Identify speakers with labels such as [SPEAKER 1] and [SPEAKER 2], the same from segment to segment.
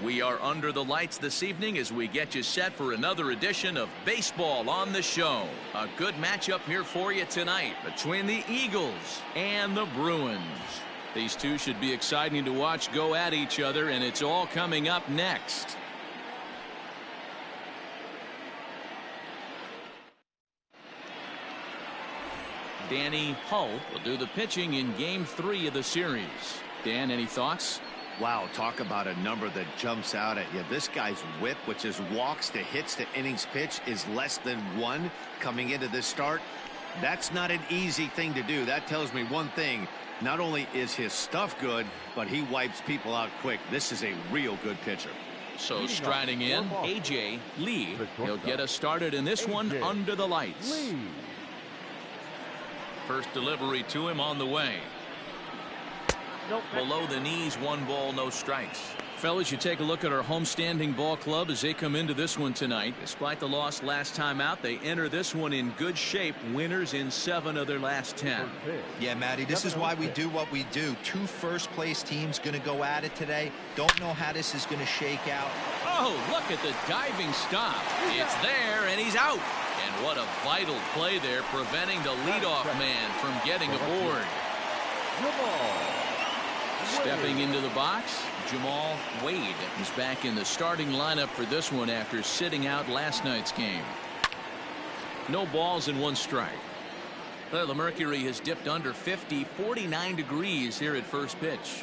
[SPEAKER 1] We are under the lights this evening as we get you set for another edition of Baseball on the Show. A good matchup here for you tonight between the Eagles and the Bruins. These two should be exciting to watch go at each other, and it's all coming up next. Danny Hull will do the pitching in Game 3 of the series. Dan, any thoughts?
[SPEAKER 2] Wow, talk about a number that jumps out at you. This guy's whip, which is walks to hits to innings pitch, is less than 1 coming into this start. That's not an easy thing to do. That tells me one thing. Not only is his stuff good, but he wipes people out quick. This is a real good pitcher.
[SPEAKER 1] So striding in, A.J. Lee. He'll get us started in this one under the lights. First delivery to him on the way. Below the knees, 1 ball, no strikes. Fellas, you take a look at our homestanding ball club as they come into this one tonight. Despite the loss last time out, they enter this one in good shape. Winners in 7 of their last 10.
[SPEAKER 3] Yeah, Matty, this is why we do what we do. 2 first-place teams going to go at it today. Don't know how this is going to shake out.
[SPEAKER 1] Oh, look at the diving stop. It's there, and he's out. And what a vital play there, preventing the leadoff man from getting aboard. Stepping into the box, Jamal Wade is back in the starting lineup for this one after sitting out last night's game. No balls and 1 strike. Well, the mercury has dipped under 50, 49 degrees here at first pitch.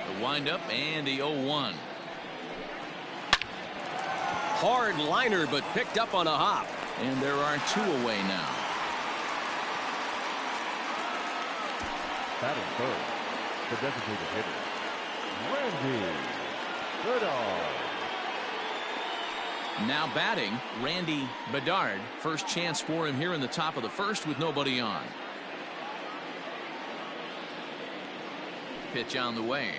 [SPEAKER 1] The windup and the 0-1. Hard liner, but picked up on a hop. And there are 2 away now.
[SPEAKER 4] Batting first, the designated hitter, Randy Bedard.
[SPEAKER 1] Now batting, Randy Bedard. First chance for him here in the top of the first with nobody on. Pitch on the way.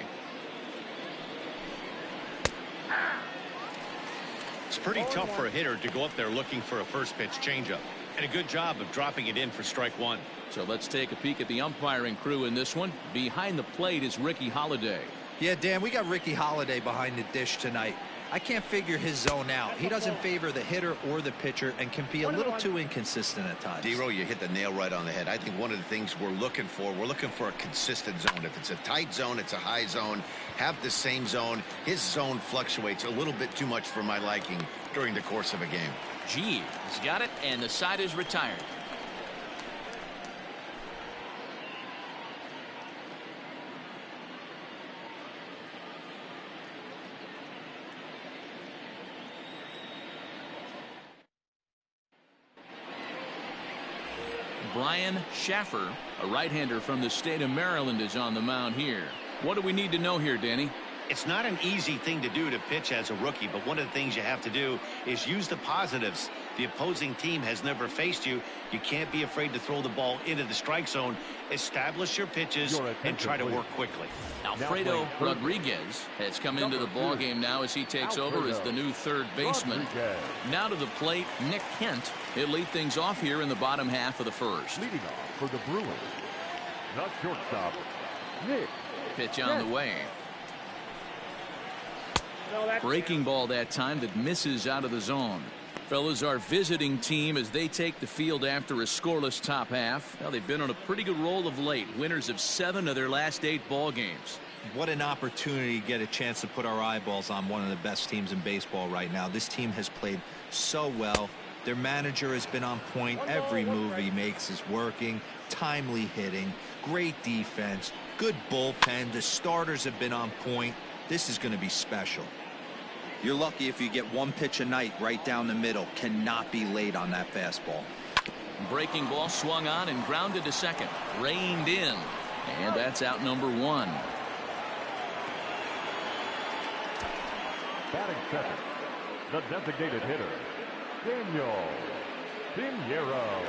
[SPEAKER 2] It's pretty tough for a hitter to go up there looking for a first pitch changeup. And a good job of dropping it in for strike 1.
[SPEAKER 1] So let's take a peek at the umpiring crew in this one. Behind the plate is Ricky Holiday.
[SPEAKER 3] Yeah, Dan, we got Ricky Holiday behind the dish tonight. I can't figure his zone out. He doesn't favor the hitter or the pitcher and can be a little too inconsistent at times.
[SPEAKER 2] D-Row, you hit the nail right on the head. I think one of the things we're looking for a consistent zone. If it's a tight zone, it's a high zone. Have the same zone. His zone fluctuates a little bit too much for my liking during the course of a game.
[SPEAKER 1] He's got it, and the side is retired. Brian Schaffer, a right-hander from the state of Maryland, is on the mound here. What do we need to know here, Danny?
[SPEAKER 2] It's not an easy thing to do to pitch as a rookie, but one of the things you have to do is use the positives. The opposing team has never faced you. You can't be afraid to throw the ball into the strike zone. Establish your pitches and try to work quickly.
[SPEAKER 1] Alfredo Rodriguez has come into the ballgame now as he takes over as the new third baseman. Now to the plate, Nick Kent. He'll lead things off here in the bottom half of the first.
[SPEAKER 4] Leading off for the Bruins, not shortstop, Nick.
[SPEAKER 1] Pitch on the way. Breaking ball that time that misses out of the zone. Fellas, our visiting team as they take the field after a scoreless top half. Well, they've been on a pretty good roll of late. Winners of 7 of their last 8 ball games.
[SPEAKER 3] What an opportunity to get a chance to put our eyeballs on one of the best teams in baseball right now. This team has played so well. Their manager has been on point. Every move he makes is working. Timely hitting. Great defense. Good bullpen. The starters have been on point. This is going to be special. You're lucky if you get 1 pitch a night right down the middle. Cannot be late on that fastball.
[SPEAKER 1] Breaking ball swung on and grounded to second. Reined in. And that's out number 1.
[SPEAKER 4] Batting second, the designated hitter, Daniel Pinheiro.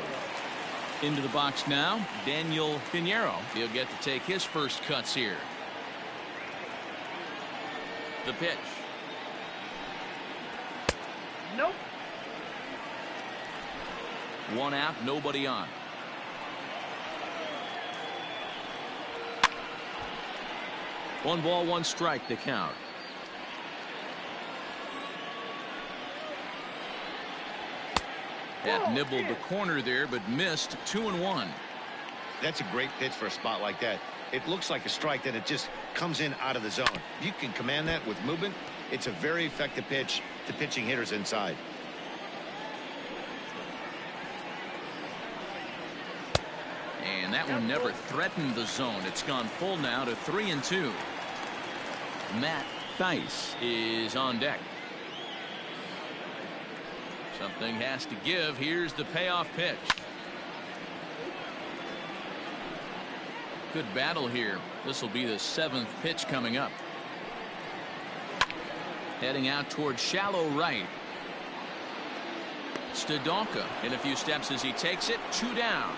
[SPEAKER 1] Into the box now, Daniel Pinheiro. He'll get to take his first cuts here. The pitch. Nope. 1 out, nobody on. 1-1 the count. That nibbled the corner there, but missed. 2-1.
[SPEAKER 2] That's a great pitch for a spot like that. It looks like a strike, that it just comes in out of the zone. You can command that with movement. It's a very effective pitch to pitching hitters inside.
[SPEAKER 1] And that one never threatened the zone. It's gone full now to 3-2. Matt Thaiss is on deck. Something has to give. Here's the payoff pitch. Good battle here. This will be the 7th pitch coming up. Heading out towards shallow right. Stadonka in a few steps as he takes it. 2 down.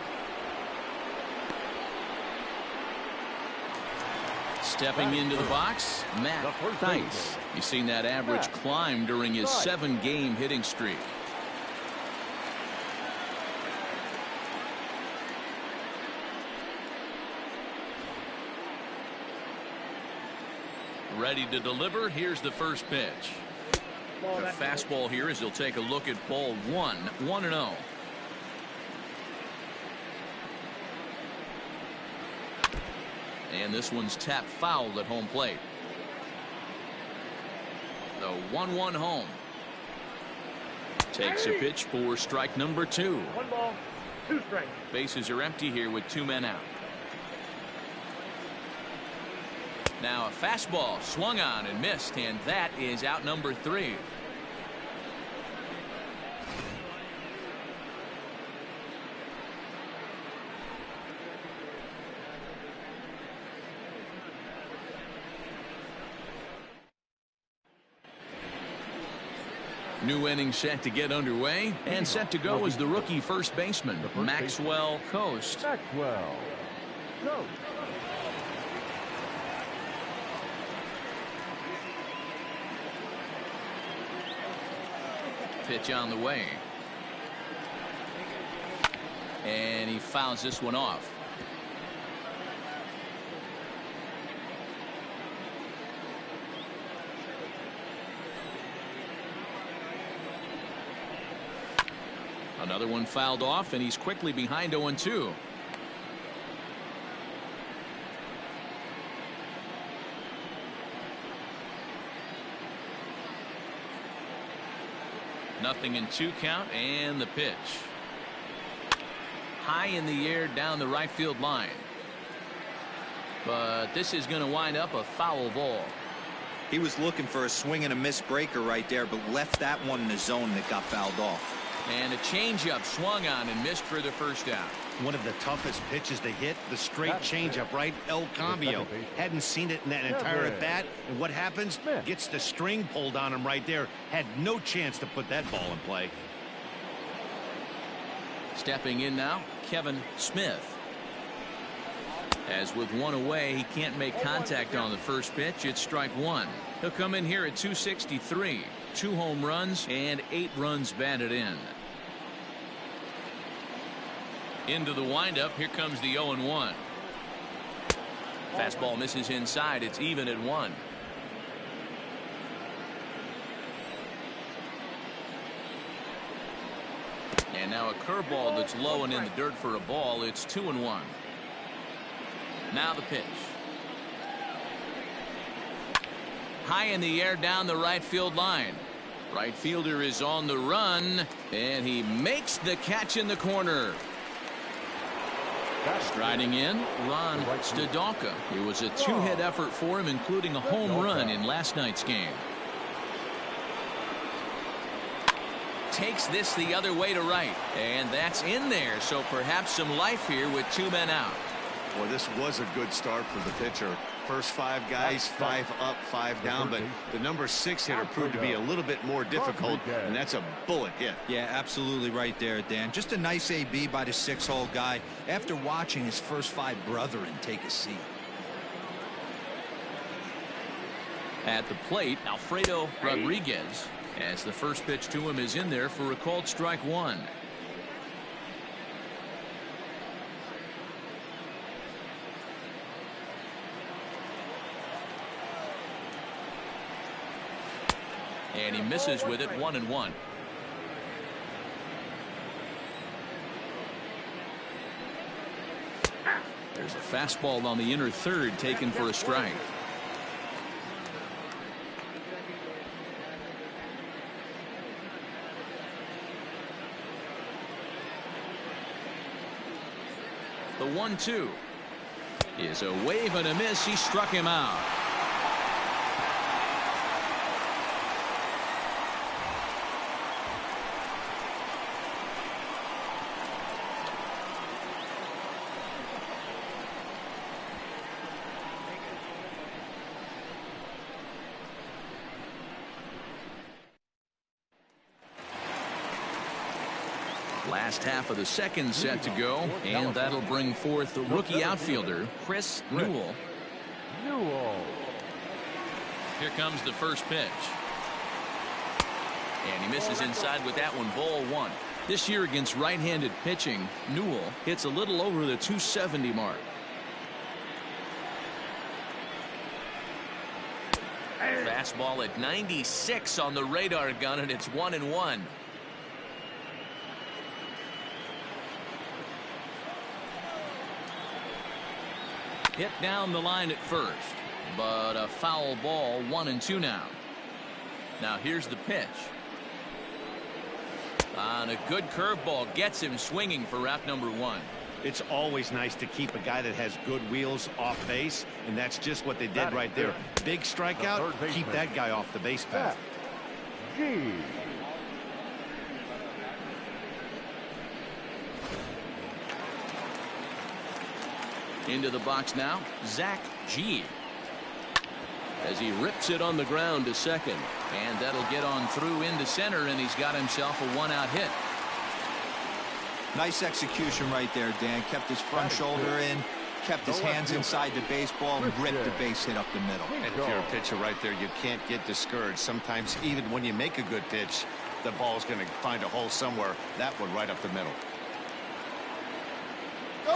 [SPEAKER 1] Stepping into the box, Matt Thaiss. You've seen that average climb during his 7-game hitting streak. Ready to deliver. Here's the first pitch. A fastball here as he'll take a look at ball 1. 1-0. And this one's tapped foul at home plate. The 1-1 home. Takes a pitch for strike number 2.
[SPEAKER 4] 1 ball, 2 strikes.
[SPEAKER 1] Bases are empty here with 2 men out. Now a fastball swung on and missed, and that is out number 3. New inning set to get underway, and set to go is the rookie first baseman, Maxwell Coast.
[SPEAKER 4] Maxwell Coast.
[SPEAKER 1] Pitch on the way. And he fouls this one off. Another one fouled off, and he's quickly behind 0-2. Nothing in 2 count, and the pitch. High in the air down the right field line. But this is going to wind up a foul ball.
[SPEAKER 3] He was looking for a swing and a miss breaker right there, but left that one in the zone that got fouled off.
[SPEAKER 1] And a changeup swung on and missed for the first out.
[SPEAKER 2] One of the toughest pitches to hit, the straight changeup, right? El Cambio. Hadn't seen it in that entire at bat. And what happens? Gets the string pulled on him right there. Had no chance to put that ball in play.
[SPEAKER 1] Stepping in now, Kevin Smith. As with 1 away, he can't make contact on the first pitch. It's strike 1. He'll come in here at 263. 2 home runs and 8 runs batted in. Into the windup. Here comes the 0-1. Fastball misses inside. It's even at 1. And now a curveball that's low and in the dirt for a ball. It's 2-1. Now the pitch. High in the air down the right field line. Right fielder is on the run, and he makes the catch in the corner. Striding in, Ron Stadonka. It was a 2-hit effort for him, including a home run in last night's game. Takes this the other way to right, and that's in there, so perhaps some life here with 2 men out.
[SPEAKER 2] Boy, this was a good start for the pitcher. First 5 guys, 5 up, 5 down, but the number 6 hitter proved to be a little bit more difficult, and that's a bullet hit.
[SPEAKER 3] Yeah, absolutely right there, Dan. Just a nice AB by the 6-hole guy after watching his first 5 brethren take a seat.
[SPEAKER 1] At the plate, Alfredo Rodriguez, as the first pitch to him is in there for a called strike 1. And he misses with it, 1-1. There's a fastball on the inner third taken for a strike. The 1-2 is a wave and a miss. He struck him out. Last half of the second set to go, and that'll bring forth the rookie outfielder Chris Newell. Here comes the first pitch. And he misses inside with that one, ball one. This year against right-handed pitching, Newell hits a little over the 270 mark. Fastball at 96 on the radar gun, and it's 1-1. Hit down the line at first, but a foul ball, 1-2 now. Now here's the pitch. On a good curveball gets him swinging for route number one.
[SPEAKER 2] It's always nice to keep a guy that has good wheels off base, and that's just what they did right there. Big strikeout, keep that guy off the base path.
[SPEAKER 1] Into the box now, Ncaa. As he rips it on the ground to second. And that'll get on through into center, and he's got himself a one-out hit.
[SPEAKER 3] Nice execution right there, Dan. Kept his front shoulder in, kept his hands inside the baseball, and ripped the base hit up the middle.
[SPEAKER 2] And if you're a pitcher right there, you can't get discouraged. Sometimes even when you make a good pitch, the ball's going to find a hole somewhere. That one right up the middle.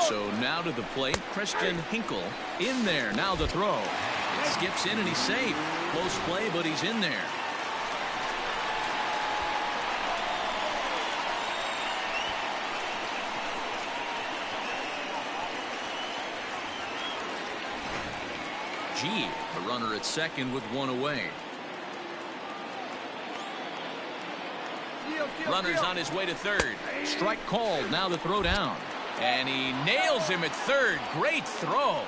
[SPEAKER 1] So now to the plate, Christian Hinkle in there. Now the throw. It skips in and he's safe. Close play, but he's in there. A runner at second with one away. Runner's on his way to third. Strike called. Now the throw down. And he nails him at third. Great throw.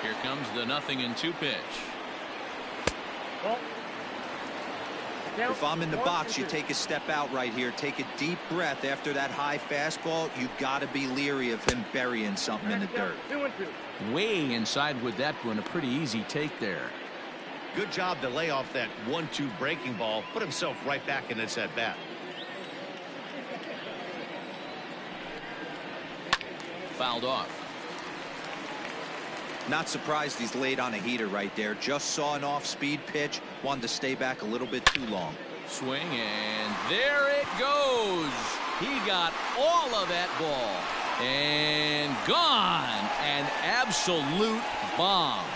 [SPEAKER 1] Here comes the 0-2 pitch.
[SPEAKER 3] If I'm in the box, you take a step out right here. Take a deep breath after that high fastball. You got to be leery of him burying something in the dirt.
[SPEAKER 1] Way inside with that one. A pretty easy take there.
[SPEAKER 2] Good job to lay off that 1-2 breaking ball. Put himself right back in this at bat.
[SPEAKER 1] Fouled off.
[SPEAKER 3] Not surprised he's laid on a heater right there. Just saw an off-speed pitch. Wanted to stay back a little bit too long.
[SPEAKER 1] Swing, and there it goes. He got all of that ball. And gone. An absolute bomb.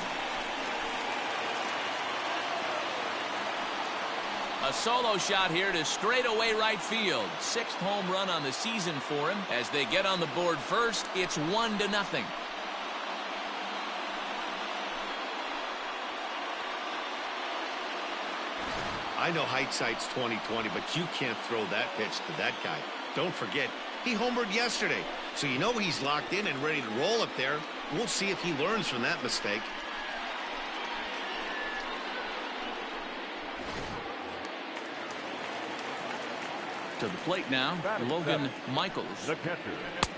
[SPEAKER 1] A solo shot here to straightaway right field. 6th home run on the season for him. As they get on the board first, it's 1-0.
[SPEAKER 2] I know hindsight's 20/20, but you can't throw that pitch to that guy. Don't forget, he homered yesterday, so you know he's locked in and ready to roll up there. We'll see if he learns from that mistake.
[SPEAKER 1] To the plate now, Logan Michaels.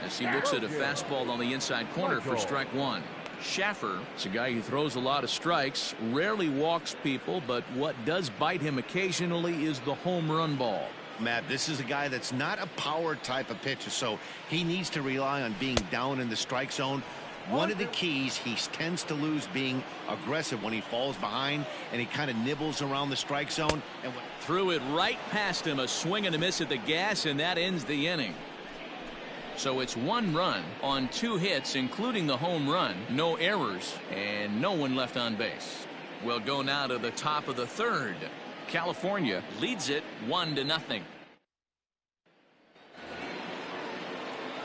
[SPEAKER 1] As he looks at a fastball on the inside corner for strike one. Schaffer is a guy who throws a lot of strikes, rarely walks people, but what does bite him occasionally is the home run ball.
[SPEAKER 2] Matt, this is a guy that's not a power type of pitcher, so he needs to rely on being down in the strike zone. One of the keys, he tends to lose being aggressive when he falls behind, and he kind of nibbles around the strike zone. And
[SPEAKER 1] threw it right past him, a swing and a miss at the gas, and that ends the inning. So it's 1 run on 2 hits, including the home run, no errors, and no one left on base. We'll go now to the top of the third. California leads it 1-0.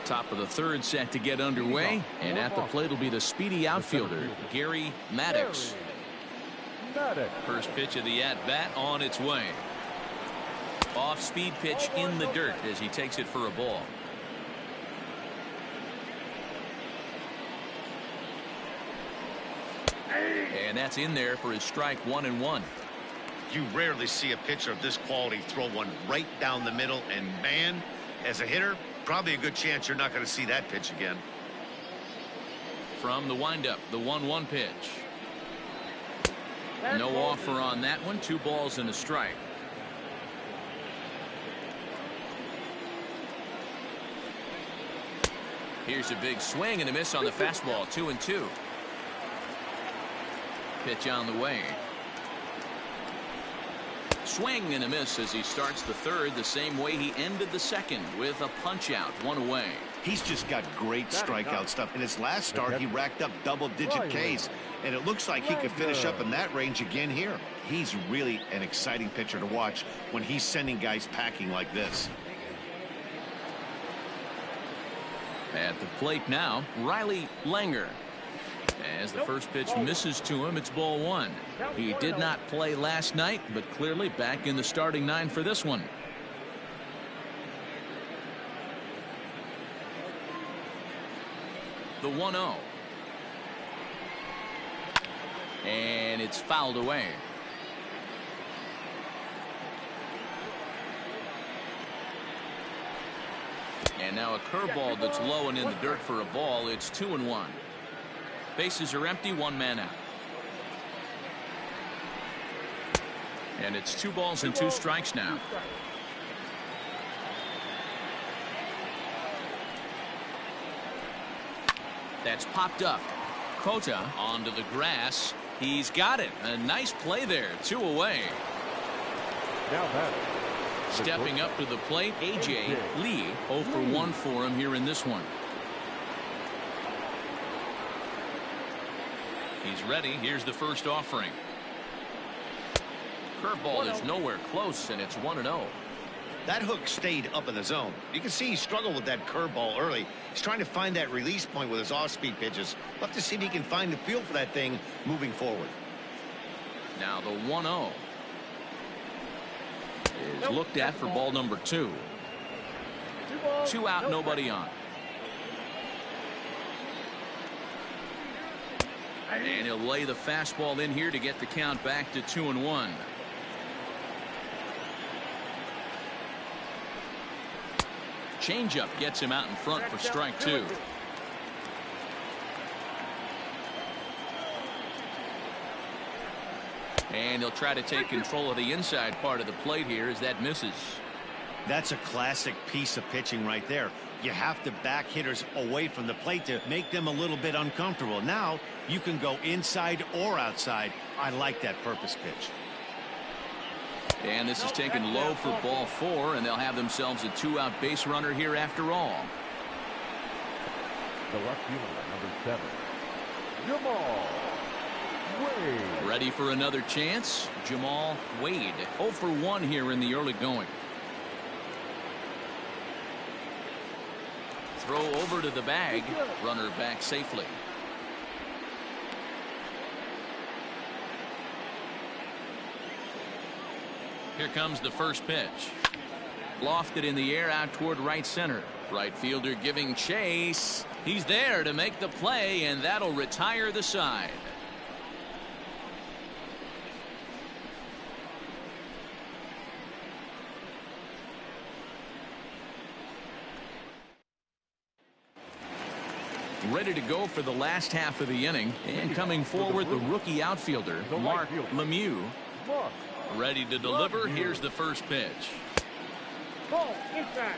[SPEAKER 1] Top of the third set to get underway, and at the plate will be the speedy outfielder Gary Maddox. First pitch of the at-bat on its way. Off-speed pitch in the dirt as he takes it for a ball. And that's in there for his strike 1-1.
[SPEAKER 2] You rarely see a pitcher of this quality throw one right down the middle, and man, as a hitter, probably a good chance you're not going to see that pitch again.
[SPEAKER 1] From the windup, the 1-1 pitch. No offer on that one. 2 balls and a strike. Here's a big swing and a miss on the fastball. 2-2. Pitch on the way. Swing and a miss as he starts the third the same way he ended the second, with a punch out, 1 away.
[SPEAKER 2] He's just got great strikeout stuff. In his last start, he racked up double-digit Ks, and it looks like he could finish up in that range again here. He's really an exciting pitcher to watch when he's sending guys packing like this.
[SPEAKER 1] At the plate now, Riley Langer. As the first pitch misses to him, it's ball 1. He did not play last night, but clearly back in the starting 9 for this one. The 1-0. And it's fouled away. And now a curveball that's low and in the dirt for a ball. It's 2-1. Bases are empty, 1 man out. And it's 2 balls and 2 strikes now. That's popped up. Cota onto the grass. He's got it. A nice play there. 2 away.
[SPEAKER 4] Now that.
[SPEAKER 1] Stepping up to the plate, A.J. Lee. 0 for 1 for him here in this one. He's ready. Here's the first offering. Curveball is nowhere close, and it's 1-0.
[SPEAKER 2] That hook stayed up in the zone. You can see he struggled with that curveball early. He's trying to find that release point with his off-speed pitches. We'll have to see if he can find the feel for that thing moving forward.
[SPEAKER 1] Now the 1-0 is looked at for ball number 2. 2 out, nobody on. And he'll lay the fastball in here to get the count back to 2-1. Changeup gets him out in front for strike 2. And he'll try to take control of the inside part of the plate here as that misses.
[SPEAKER 2] That's a classic piece of pitching right there. You have to back hitters away from the plate to make them a little bit uncomfortable. Now you can go inside or outside. I like that purpose pitch.
[SPEAKER 1] And this is taken low for ball 4, and they'll have themselves a 2-out base runner here after all.
[SPEAKER 4] The left fielder, number 7, Jamal Wade.
[SPEAKER 1] Ready for another chance. Jamal Wade 0 for 1 here in the early going. Throw over to the bag. Runner back safely. Here comes the first pitch. Lofted in the air out toward right center. Right fielder giving chase. He's there to make the play, and that'll retire the side. Ready to go for the last half of the inning, and coming forward the rookie outfielder Mark Lemieux. Ready to deliver. Here's the first pitch.
[SPEAKER 4] Ball inside.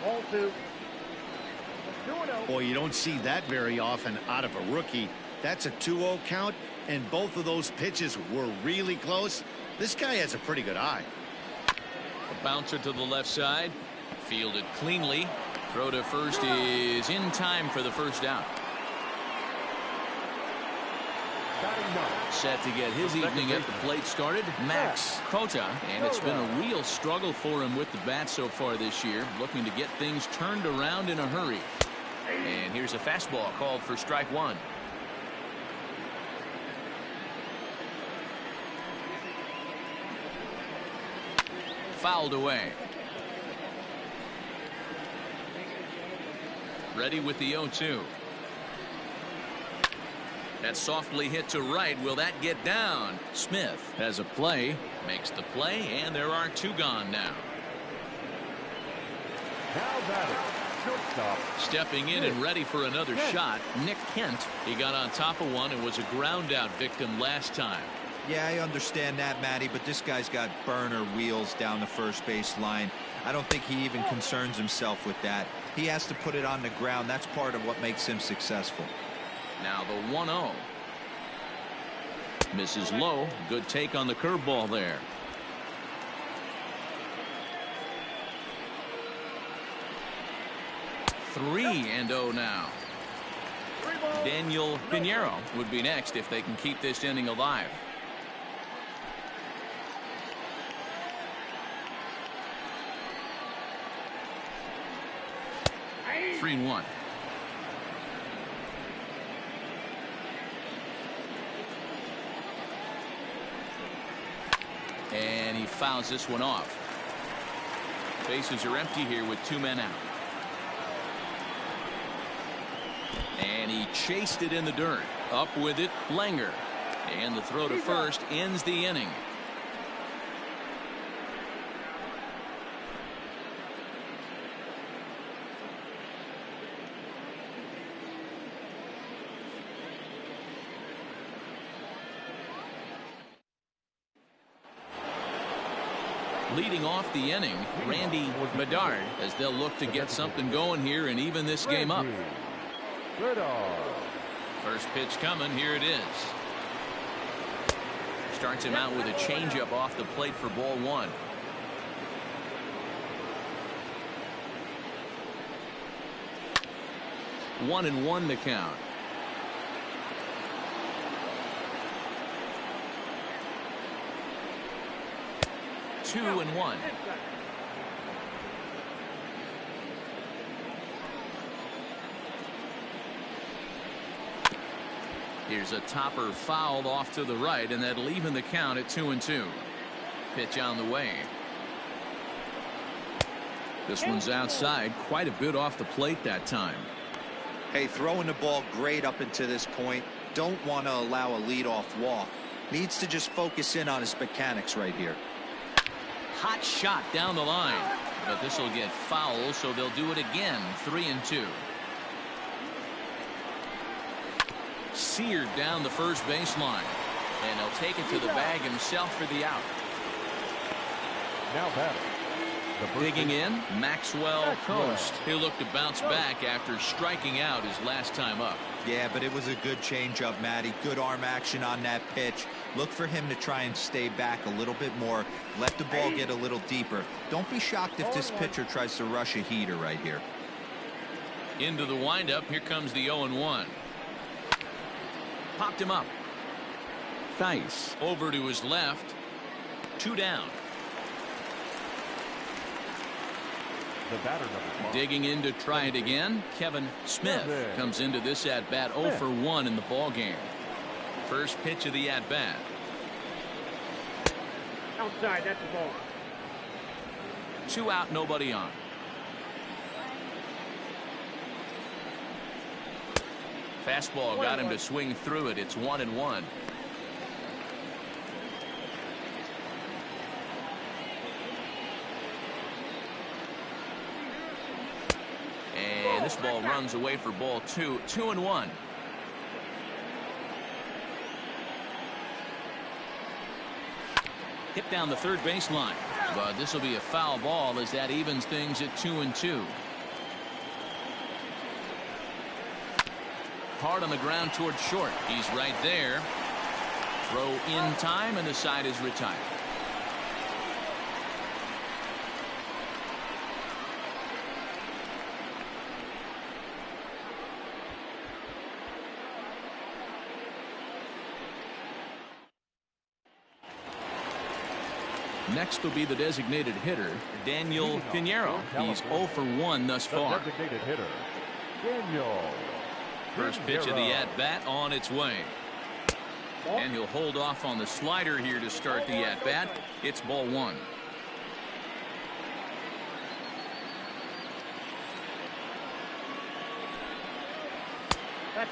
[SPEAKER 4] Ball 2.
[SPEAKER 2] Boy, you don't see that very often out of a rookie. That's a 2-0 count, and both of those pitches were really close. This guy has a pretty good eye.
[SPEAKER 1] A bouncer to the left side. Fielded cleanly. Throw to first is in time for the first out. Set to get his evening at the plate started, Ncaa, and it's been a real struggle for him with the bat so far this year, looking to get things turned around in a hurry. And here's a fastball called for strike one. Fouled away. Ready with the 0-2. That's softly hit to right. Will that get down? Smith has a play, makes the play, and there are two gone now.
[SPEAKER 4] Now batting, shortstop.
[SPEAKER 1] Stepping in and ready for another shot, Ncaa. He got on top of one and was a ground out victim last time.
[SPEAKER 3] Yeah, I understand that, Matty, but this guy's got burner wheels down the first base line. I don't think he even concerns himself with that. He has to put it on the ground. That's part of what makes him successful.
[SPEAKER 1] Now the 1-0. Misses low. Good take on the curveball there. Three and 0 now. Daniel Pinheiro would be next if they can keep this inning alive. Three and 1. And he fouls this one off. Bases are empty here with two men out. And he chased it in the dirt. Up with it, Langer. And the throw to first ends the inning. Leading off the inning, Randy Bedard, as they'll look to get something going here and even this game up. First pitch coming. Here it is. Starts him out with a changeup off the plate for ball one. One and one to count. Two and one. Here's a topper fouled off to the right, and that'll even the count at 2-2. Pitch on the way. This one's outside, quite a bit off the plate that time.
[SPEAKER 3] Hey, throwing the ball great up until this point. Don't want to allow a leadoff walk. Needs to just focus in on his mechanics right here.
[SPEAKER 1] Hot shot down the line, but this will get foul, so they'll do it again. 3-2. Seared down the first baseline, and he'll take it to the bag himself for the out.
[SPEAKER 4] Now batting.
[SPEAKER 1] Digging in, Maxwell Coast. He'll look to bounce back after striking out his last time up.
[SPEAKER 3] Yeah, but it was a good changeup, Matty. Good arm action on that pitch. Look for him to try and stay back a little bit more. Let the ball get a little deeper. Don't be shocked if this pitcher tries to rush a heater right here.
[SPEAKER 1] Into the windup. Here comes the 0-1. Popped him up. Thies over to his left. Two down.
[SPEAKER 4] The batter number 5.
[SPEAKER 1] Digging in to try it again. Kevin Smith comes into this at bat 0 for 1 in the ball game. First pitch of the at bat.
[SPEAKER 5] Outside, that's the ball.
[SPEAKER 1] 2 out, nobody on. Fastball got him to swing through it. It's 1-1. And this ball runs away for ball 2. 2-1. Hit down the third baseline, but this will be a foul ball as that evens things at 2-2. Hard on the ground towards short. He's right there. Throw in time, and the side is retired. Next will be the designated hitter, Daniel Pinheiro. He's 0 for 1 thus far.
[SPEAKER 4] Designated hitter, Daniel.
[SPEAKER 1] First pitch of the at-bat on its way. And he'll hold off on the slider here to start the at-bat. It's ball 1.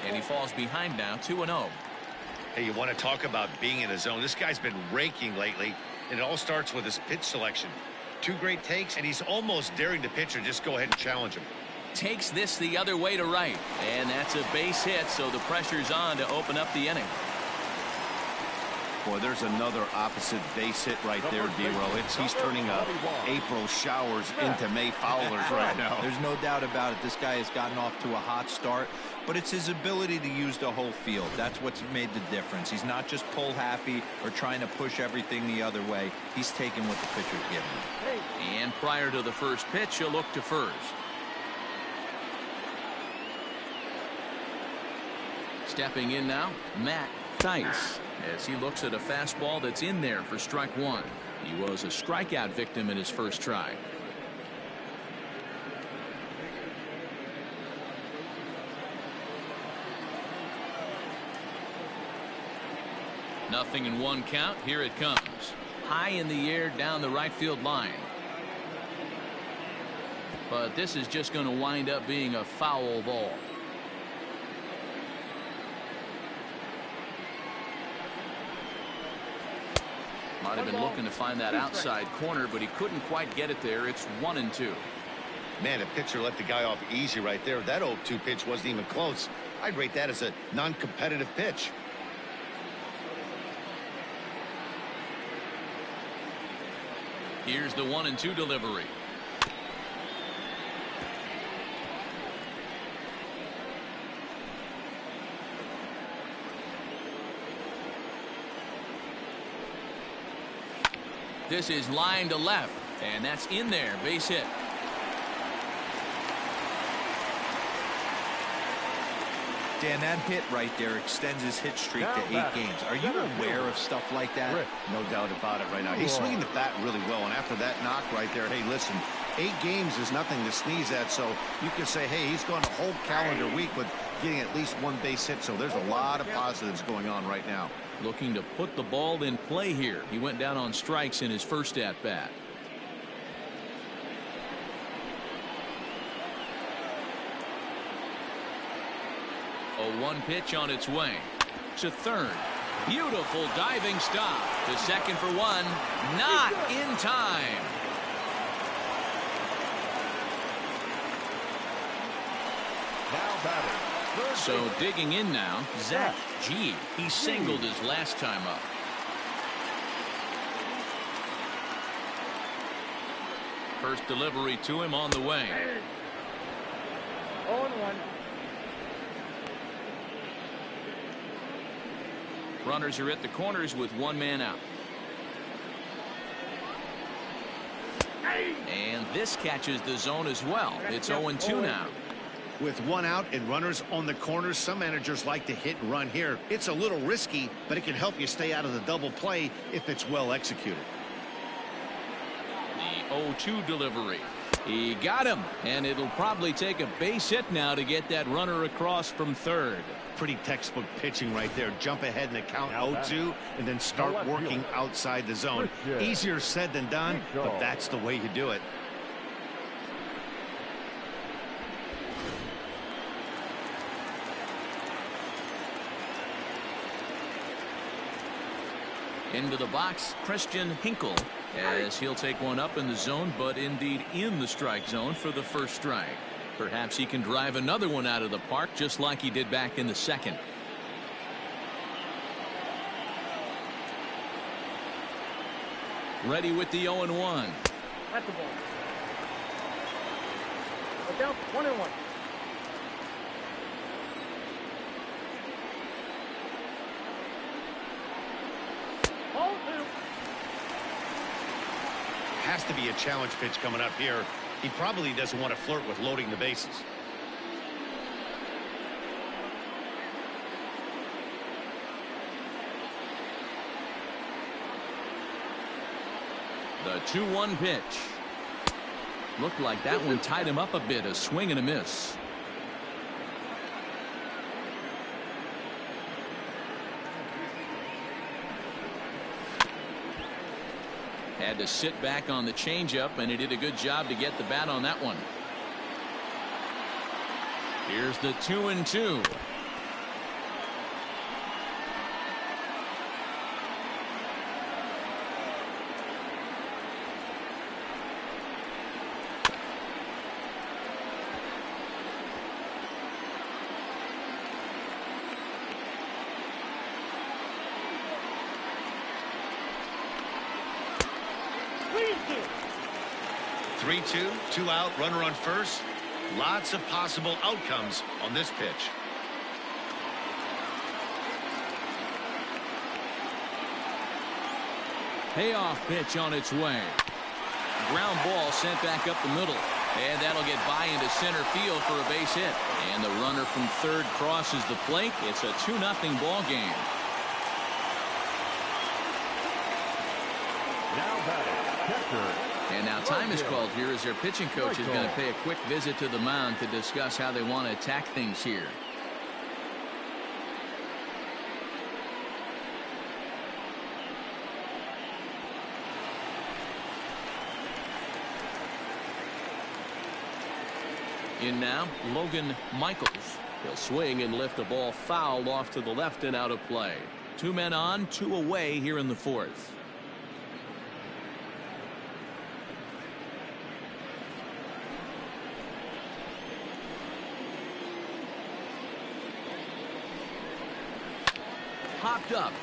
[SPEAKER 1] And he falls behind now, 2-0.
[SPEAKER 2] Hey, you want to talk about being in a zone? This guy's been raking lately, and it all starts with his pitch selection. 2 great takes, and he's almost daring the pitcher just go ahead and challenge him.
[SPEAKER 1] Takes this the other way to right. And that's a base hit, so the pressure's on to open up the inning.
[SPEAKER 5] Boy, there's another opposite base hit right there, D-Row. He's turning April showers into May foulers right now.
[SPEAKER 3] There's no doubt about it. This guy has gotten off to a hot start, but it's his ability to use the whole field. That's what's made the difference. He's not just pull happy or trying to push everything the other way. He's taking what the pitcher's giving him.
[SPEAKER 1] And prior to the first pitch, he'll look to first. Stepping in now, Matt Thaiss, as he looks at a fastball that's in there for strike 1. He was a strikeout victim in his first try. Nothing in 1 count. Here it comes. High in the air down the right field line. But this is just going to wind up being a foul ball. Might have been looking to find that outside corner, but he couldn't quite get it there. It's 1-2.
[SPEAKER 2] Man, a pitcher let the guy off easy right there. That 0-2 pitch wasn't even close. I'd rate that as a non-competitive pitch.
[SPEAKER 1] Here's the 1-2 delivery. This is line to left, and that's in there. Base hit.
[SPEAKER 3] Dan, that hit right there extends his hit streak to 8 games. Are you aware of stuff like that?
[SPEAKER 2] No doubt about it right now. He's swinging the bat really well, and after that knock right there, hey, listen, 8 games is nothing to sneeze at, so you can say, hey, he's gone a whole calendar week with getting at least 1 base hit, so there's a lot of positives going on right now.
[SPEAKER 1] Looking to put the ball in play here. He went down on strikes in his first at-bat. A 1 pitch on its way to third. Beautiful diving stop to second for 1. Not in time.
[SPEAKER 4] Now batting.
[SPEAKER 1] So digging in now, Zach G. He singled his last time up. First delivery to him on the way.
[SPEAKER 6] 0-1.
[SPEAKER 1] Runners are at the corners with 1 man out. And this catches the zone as well. It's 0-2 now.
[SPEAKER 2] With 1 out and runners on the corners, some managers like to hit and run here. It's a little risky, but it can help you stay out of the double play if it's well executed.
[SPEAKER 1] The 0-2 delivery. He got him, and it'll probably take a base hit now to get that runner across from third.
[SPEAKER 2] Pretty textbook pitching right there. Jump ahead in the count 0-2 and then start working outside the zone. Easier said than done, but that's the way you do it.
[SPEAKER 1] Into the box, Christian Hinkle, as he'll take one up in the zone, but indeed in the strike zone for the first strike. Perhaps he can drive another one out of the park just like he did back in the second. Ready with the 0-1.
[SPEAKER 6] At the ball. Look out, 1-1.
[SPEAKER 2] Has to be a challenge pitch coming up here. He probably doesn't want to flirt with loading the bases.
[SPEAKER 1] The 2-1 pitch. Looked like that one tied him up a bit. A swing and a miss. Had to sit back on the changeup, and he did a good job to get the bat on that one. Here's the 2-2.
[SPEAKER 2] Three-two, 2 out, runner on first. Lots of possible outcomes on this pitch.
[SPEAKER 1] Payoff pitch on its way. Ground ball sent back up the middle. And that'll get by into center field for a base hit. And the runner from third crosses the plate. It's a 2-0 ball game.
[SPEAKER 4] Now batting, catcher.
[SPEAKER 1] And now time is called here as their pitching coach is going to pay a quick visit to the mound to discuss how they want to attack things here. In now, Logan Michaels. He'll swing and lift a ball foul off to the left and out of play. 2 men on, 2 away here in the fourth. Popped up.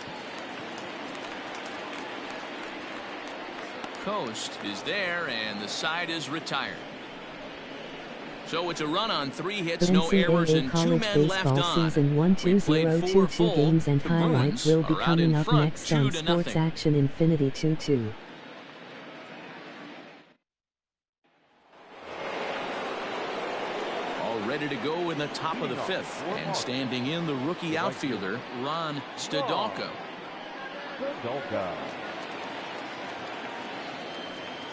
[SPEAKER 1] Coast is there, and the side is retired. So it's a run on 3 hits, no errors, and 2 men left on.
[SPEAKER 7] Season 1-2-0-2 games and highlights will be coming up next on Sports Action Infinity 2-2.
[SPEAKER 1] Ready to go in the top of the 5th, and standing in the rookie outfielder Ron Stadolko.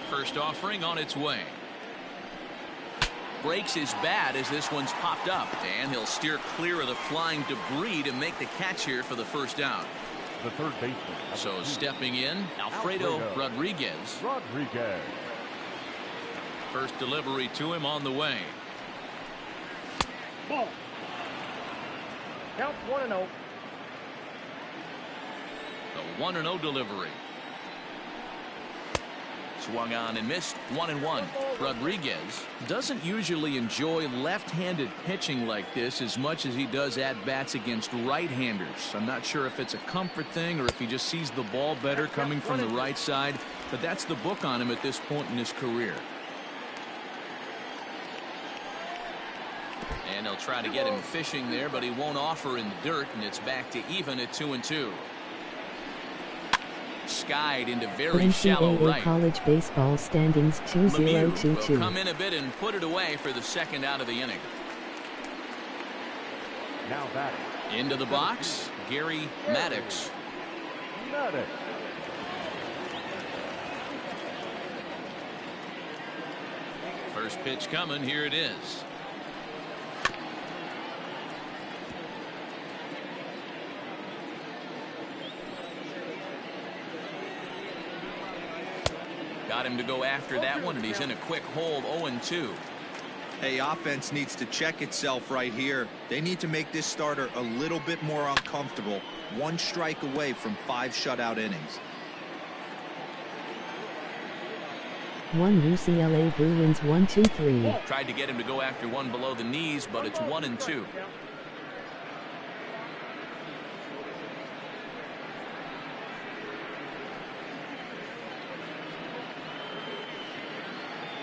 [SPEAKER 1] First offering on its way. Breaks his bat as this one's popped up, and he'll steer clear of the flying debris to make the catch here for the first out.
[SPEAKER 4] The third baseman.
[SPEAKER 1] So stepping in, Alfredo Rodriguez. First delivery to him on the way.
[SPEAKER 6] Ball. Count 1-0.
[SPEAKER 1] The 1-0 delivery. Swung on and missed. 1-1. Rodriguez doesn't usually enjoy left-handed pitching like this as much as he does at bats against right-handers. I'm not sure if it's a comfort thing or if he just sees the ball better coming from the right side, but that's the book on him at this point in his career. And they'll try to get him fishing there, but he won't offer in the dirt, and it's back to even at 2-2. Skied into very shallow
[SPEAKER 7] NCAA
[SPEAKER 1] right.
[SPEAKER 7] college baseball standings 2-0-2-2.
[SPEAKER 1] Will come in a bit and put it away for the second out of the inning.
[SPEAKER 4] Now batting.
[SPEAKER 1] Into the box, Gary Maddox. First pitch coming, here it is. Got him to go after that one, and he's in a quick hold. 0-2.
[SPEAKER 3] Hey, offense needs to check itself right here. They need to make this starter a little bit more uncomfortable. 1 strike away from 5 shutout innings.
[SPEAKER 7] 1 UCLA Bruins 1-2-3.
[SPEAKER 1] Tried to get him to go after one below the knees, but it's 1-2.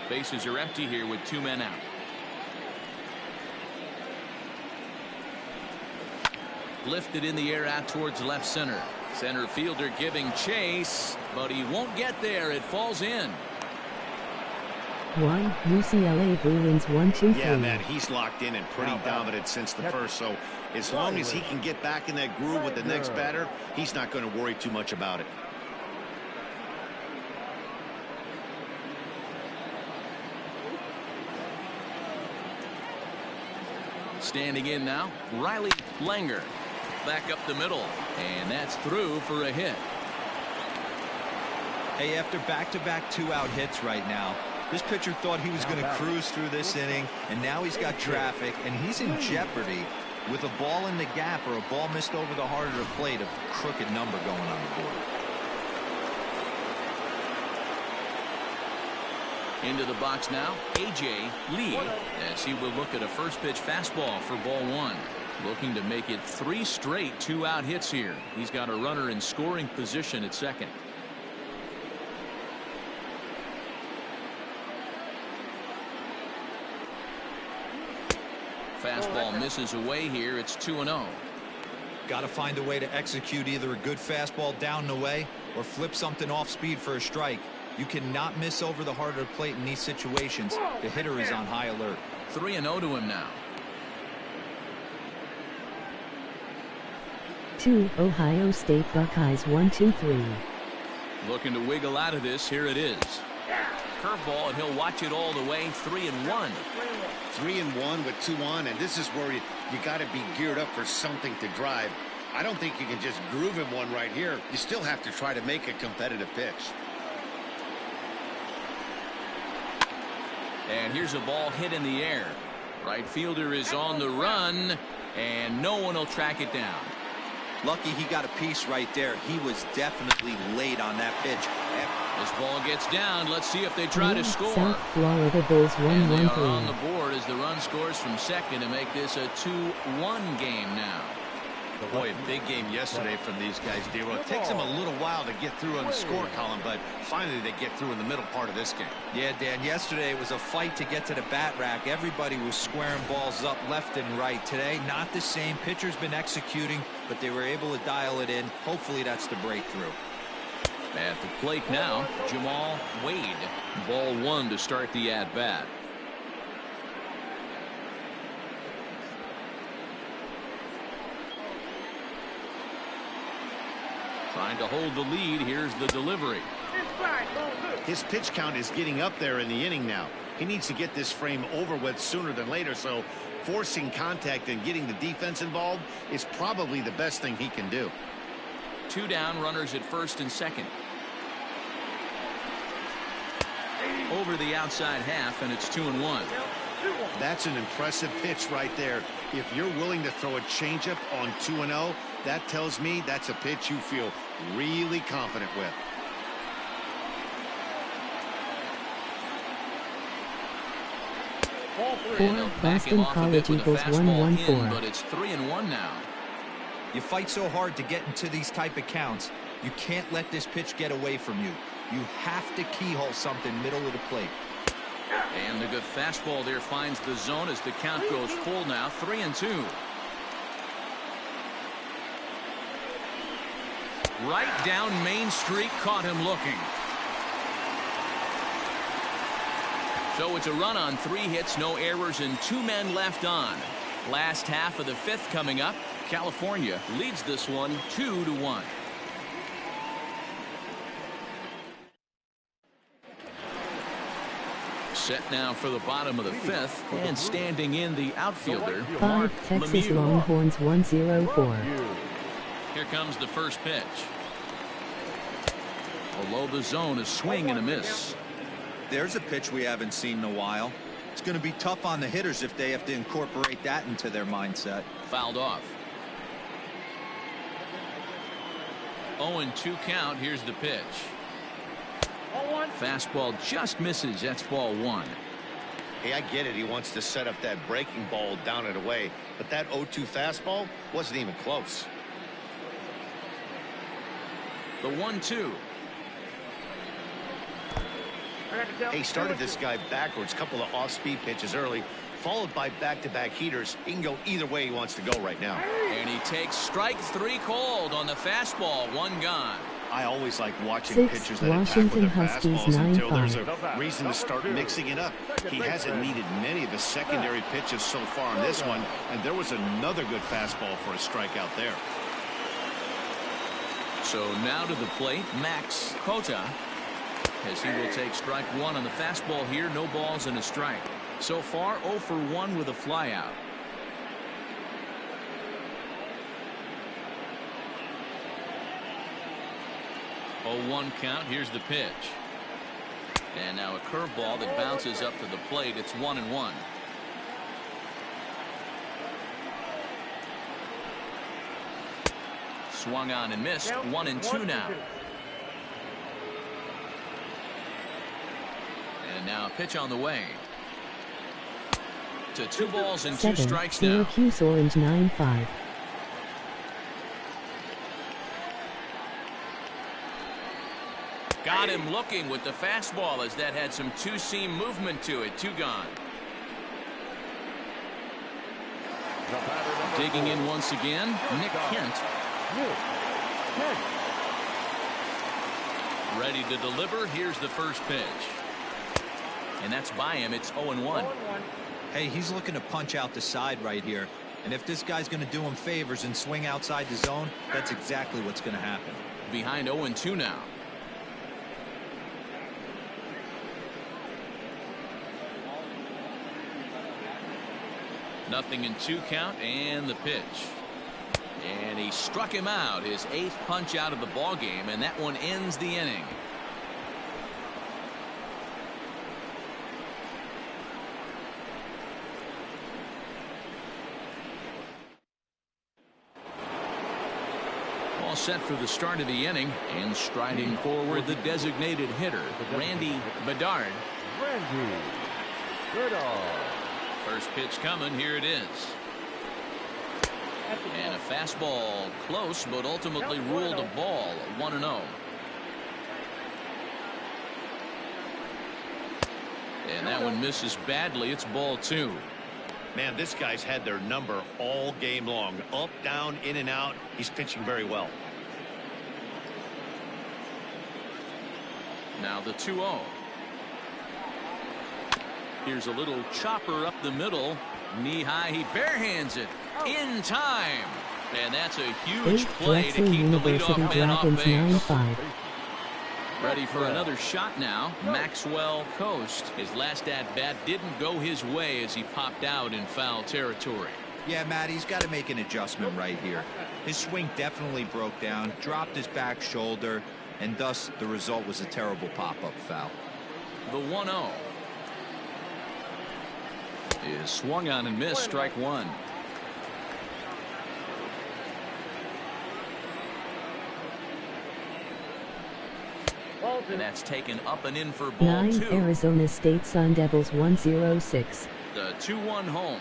[SPEAKER 1] Bases are empty here with 2 men out. Lifted in the air out towards left center. Center fielder giving chase, but he won't get there. It falls in.
[SPEAKER 7] 1 UCLA Bruins 1-2-3.
[SPEAKER 2] Yeah, man, he's locked in and pretty dominant since the first. So as long as he can get back in that groove with the next batter, he's not going to worry too much about it.
[SPEAKER 1] Standing in now, Riley Langer. Back up the middle, and that's through for a hit.
[SPEAKER 3] Hey, after back-to-back two-out hits right now, this pitcher thought he was going to cruise through this inning, and now he's got traffic, and he's in jeopardy with a ball in the gap or a ball missed over the heart of the plate, a crooked number going on the board.
[SPEAKER 1] Into the box now, A.J. Lee, as he will look at a first pitch fastball for ball one. Looking to make it 3 straight two-out hits here. He's got a runner in scoring position at second. Fastball misses away here. It's 2-0.
[SPEAKER 3] Got to find a way to execute either a good fastball down the way or flip something off speed for a strike. You cannot miss over the heart of the plate in these situations. The hitter is on high alert.
[SPEAKER 1] 3-0 to him now.
[SPEAKER 7] 2 Ohio State Buckeyes 1-2-3.
[SPEAKER 1] Looking to wiggle out of this. Here it is. Curveball, and he'll watch it all the way. 3-1.
[SPEAKER 2] 3-1 with 2 on, and this is where you got to be geared up for something to drive. I don't think you can just groove him one right here. You still have to try to make a competitive pitch.
[SPEAKER 1] And here's a ball hit in the air. Right fielder is on the run, and no one will track it down.
[SPEAKER 3] Lucky he got a piece right there. He was definitely late on that pitch.
[SPEAKER 1] This ball gets down. Let's see if they try to score.
[SPEAKER 7] South Florida Bulls
[SPEAKER 1] And they are on
[SPEAKER 7] 1-1-3.
[SPEAKER 1] the board as the run scores from second to make this a 2-1 game now.
[SPEAKER 2] Boy, a big game yesterday from these guys, D-Roll. It takes them a little while to get through on the score column, but finally they get through in the middle part of this game.
[SPEAKER 3] Yeah, Dan, yesterday it was a fight to get to the bat rack. Everybody was squaring balls up left and right. Today, not the same. Pitcher's been executing, but they were able to dial it in. Hopefully that's the breakthrough.
[SPEAKER 1] At the plate now, Jamal Wade. Ball one to start the at-bat. Trying to hold the lead. Here's the delivery.
[SPEAKER 2] His pitch count is getting up there in the inning now. He needs to get this frame over with sooner than later, so forcing contact and getting the defense involved is probably the best thing he can do.
[SPEAKER 1] 2 down, runners at first and second. Over the outside half, and it's 2-1.
[SPEAKER 2] That's an impressive pitch right there. If you're willing to throw a changeup on 2-0, that tells me that's a pitch you feel really confident with.
[SPEAKER 7] Boston College Eagles 1-1-4.
[SPEAKER 1] But it's 3-1 now.
[SPEAKER 3] You fight so hard to get into these type of counts. You can't let this pitch get away from you. You have to keyhole something middle of the plate.
[SPEAKER 1] And the good fastball there finds the zone as the count goes full now. 3-2. Right down Main Street, caught him looking. So it's a run on 3 hits, no errors, and 2 men left on. Last half of the 5th coming up. California leads this one 2-1. Set now for the bottom of the 5th, and standing in the outfielder,
[SPEAKER 7] 5 Texas Longhorns 1-0-4.
[SPEAKER 1] Here comes the first pitch. Below the zone, a swing and a miss.
[SPEAKER 3] There's a pitch we haven't seen in a while. It's going to be tough on the hitters if they have to incorporate that into their mindset.
[SPEAKER 1] Fouled off. 0-2 count. Here's the pitch. Fastball just misses. That's ball 1.
[SPEAKER 2] Hey, I get it. He wants to set up that breaking ball down and away, but that 0-2 fastball wasn't even close.
[SPEAKER 1] The 1-2.
[SPEAKER 2] He started this guy backwards, couple of off-speed pitches early, followed by back-to-back heaters. He can go either way he wants to go right now.
[SPEAKER 1] And he takes strike 3 called on the fastball. 1 gone.
[SPEAKER 2] I always like watching
[SPEAKER 7] 6
[SPEAKER 2] pitchers that attack
[SPEAKER 7] Washington
[SPEAKER 2] with their
[SPEAKER 7] Huskies
[SPEAKER 2] fastballs until
[SPEAKER 7] 9-5.
[SPEAKER 2] there's a reason to start mixing it up. He hasn't needed many of the secondary pitches so far in this one, and there was another good fastball for a strikeout there.
[SPEAKER 1] So now to the plate, Max Cota, as he will take strike 1 on the fastball here. No balls and a strike. So far 0 for 1 with a flyout. 0-1 count. Here's the pitch. And now a curveball that bounces up to the plate. It's 1-1. Swung on and missed. 1-2 now. And now a pitch on the way. To 2 balls and 2 strikes now.
[SPEAKER 7] Syracuse Orange 9-5.
[SPEAKER 1] Got him looking with the fastball as that had some two-seam movement to it. 2 gone. Digging in once again, Nick Kent. Ready to deliver. Here's the first pitch. And that's by him. It's 0-1.
[SPEAKER 3] Hey, he's looking to punch out the side right here. And if this guy's going to do him favors and swing outside the zone, that's exactly what's going to happen.
[SPEAKER 1] Behind 0-2 now. Nothing in 2 count and the pitch. And he struck him out. His 8th punch out of the ball game, and that one ends the inning. All set for the start of the inning, and striding forward the designated hitter, Randy Bedard.
[SPEAKER 4] Randy Bedard.
[SPEAKER 1] First pitch coming. Here it is. And a fastball close, but ultimately ruled a ball. 1-0. And that one misses badly. It's ball 2.
[SPEAKER 2] Man, this guy's had their number all game long. Up, down, in and out. He's pitching very well.
[SPEAKER 1] Now the 2-0. Here's a little chopper up the middle. Knee high. He barehands it in time. And that's a huge play to keep the leadoff man off base. Ready for another shot now. Maxwell Coast. His last at-bat didn't go his way as he popped out in foul territory.
[SPEAKER 3] Yeah, Matt, he's got to make an adjustment right here. His swing definitely broke down, dropped his back shoulder, and thus the result was a terrible pop-up foul.
[SPEAKER 1] The 1-0 is swung on and missed. Strike 1. And that's taken up and in for ball
[SPEAKER 7] 9
[SPEAKER 1] 2.
[SPEAKER 7] Arizona State Sun Devils 106.
[SPEAKER 1] The 2-1 home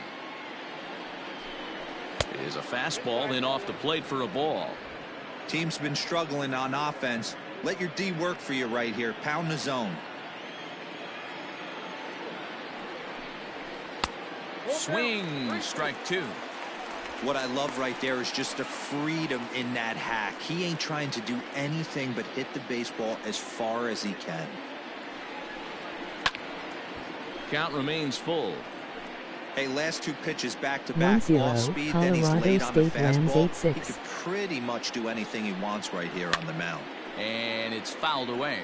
[SPEAKER 1] is a fastball in off the plate for a ball.
[SPEAKER 3] Team's been struggling on offense. Let your D work for you right here. Pound the zone.
[SPEAKER 1] Swing. Strike 2.
[SPEAKER 3] What I love right there is just the freedom in that hack. He ain't trying to do anything but hit the baseball as far as he can.
[SPEAKER 1] Count remains full.
[SPEAKER 3] Hey, last 2 pitches back-to-back,
[SPEAKER 7] 1-0,
[SPEAKER 3] off speed, then he's
[SPEAKER 7] Colorado
[SPEAKER 3] laid on the
[SPEAKER 7] State Rams
[SPEAKER 3] fastball.
[SPEAKER 7] 8-6.
[SPEAKER 3] He could pretty much do anything he wants right here on the mound.
[SPEAKER 1] And it's fouled away.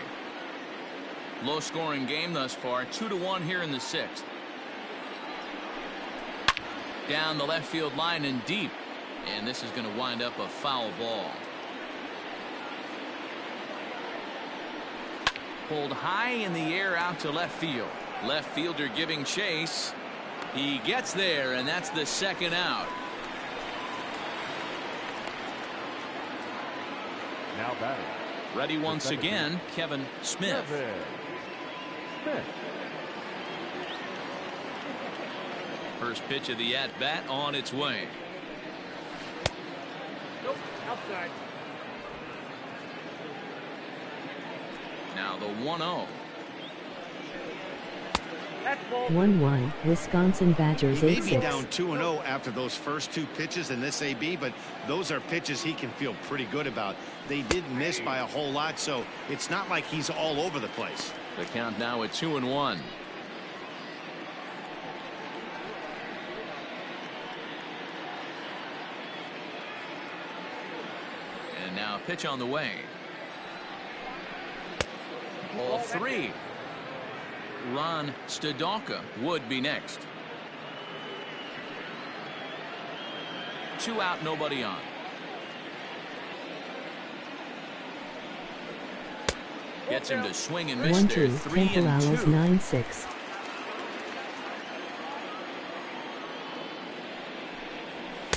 [SPEAKER 1] Low-scoring game thus far. 2-1 here in the 6th. Down the left field line and deep. And this is going to wind up a foul ball. Pulled high in the air out to left field. Left fielder giving chase. He gets there, and that's the 2nd out.
[SPEAKER 4] Now batting.
[SPEAKER 1] Ready once again, Kevin Smith. First pitch of the at-bat on its way.
[SPEAKER 6] Nope, outside.
[SPEAKER 1] Now the 1-0.
[SPEAKER 6] That's ball.
[SPEAKER 7] 1-1, Wisconsin Badgers
[SPEAKER 2] He may be
[SPEAKER 7] 8-6.
[SPEAKER 2] down 2-0 after those first 2 pitches in this AB, but those are pitches he can feel pretty good about. They didn't miss by a whole lot, so it's not like he's all over the place.
[SPEAKER 1] The count now at 2-1. And now a pitch on the way. Ball 3. Ron Stadalka would be next. 2 out, nobody on. Gets him to swing and miss
[SPEAKER 7] 1-2,
[SPEAKER 1] there. 3-2.
[SPEAKER 7] Temple 9-6.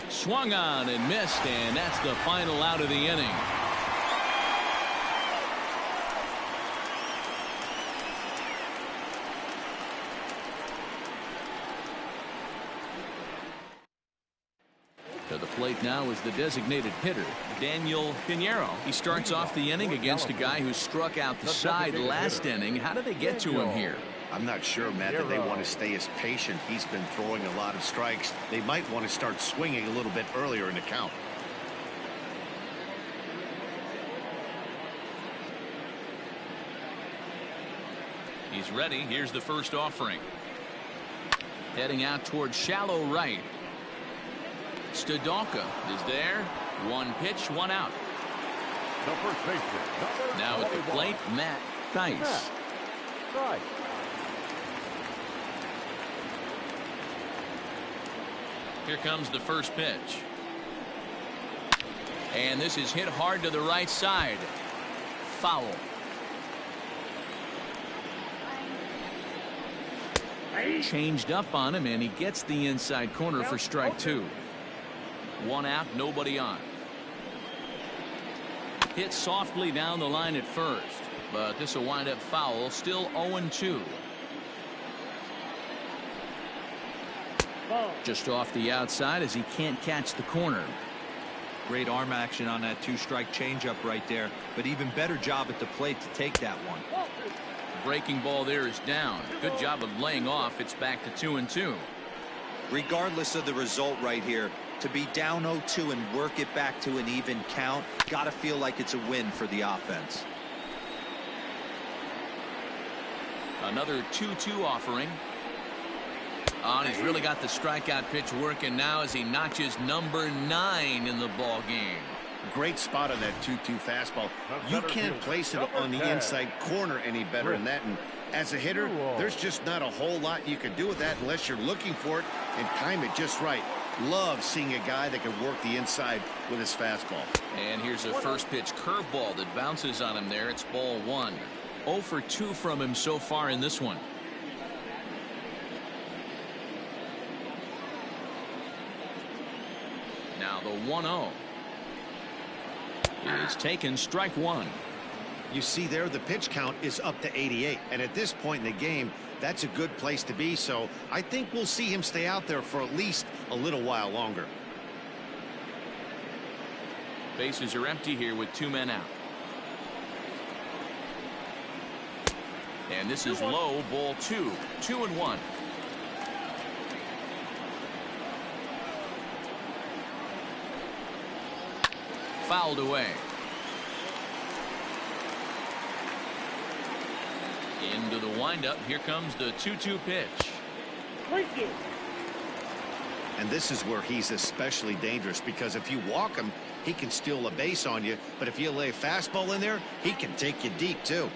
[SPEAKER 1] Swung on and missed, and that's the final out of the inning. To the plate now is the designated hitter, Daniel Pinheiro. He starts off the inning against a guy who struck out the side last inning. How did they get to him here?
[SPEAKER 2] I'm not sure, Matt, that they want to stay as patient. He's been throwing a lot of strikes. They might want to start swinging a little bit earlier in the count.
[SPEAKER 1] He's ready. Here's the first offering. Heading out towards shallow right. Stadolka is there. One pitch, one out.
[SPEAKER 4] The first baseman.
[SPEAKER 1] Now at the plate, Matt Thaiss.
[SPEAKER 4] Right.
[SPEAKER 1] Here comes the first pitch. And this is hit hard to the right side. Foul. Changed up on him, and he gets the inside corner for strike two. One out, nobody on. Hit softly down the line at first, but this will wind up foul. Still 0-2. Just off the outside as he can't catch the corner.
[SPEAKER 3] Great arm action on that two-strike changeup right there, but even better job at the plate to take that one.
[SPEAKER 1] Breaking ball there is down. Good job of laying off. It's back to 2-2.
[SPEAKER 3] Regardless of the result right here, to be down 0-2 and work it back to an even count, gotta feel like it's a win for the offense.
[SPEAKER 1] Another 2-2 offering. Oh, and he's really got the strikeout pitch working now as he notches number 9 in the ball game.
[SPEAKER 2] Great spot on that 2-2 fastball. You can't place it on the inside corner any better than that. And as a hitter, there's just not a whole lot you can do with that unless you're looking for it and time it just right. Love seeing a guy that can work the inside with his fastball.
[SPEAKER 1] And here's a first pitch curveball that bounces on him there. It's ball 1. 0 for 2 from him so far in this one. Now the 1-0 is taken, strike one.
[SPEAKER 2] You see there, the pitch count is up to 88, and at this point in the game, that's a good place to be. So I think we'll see him stay out there for at least a little while longer.
[SPEAKER 1] Bases are empty here with 2 men out. And this is low, ball 2. 2-1. Fouled away. Into the windup. Here comes the 2-2 pitch.
[SPEAKER 2] And this is where he's especially dangerous, because if you walk him, he can steal a base on you. But if you lay a fastball in there, he can take you deep too.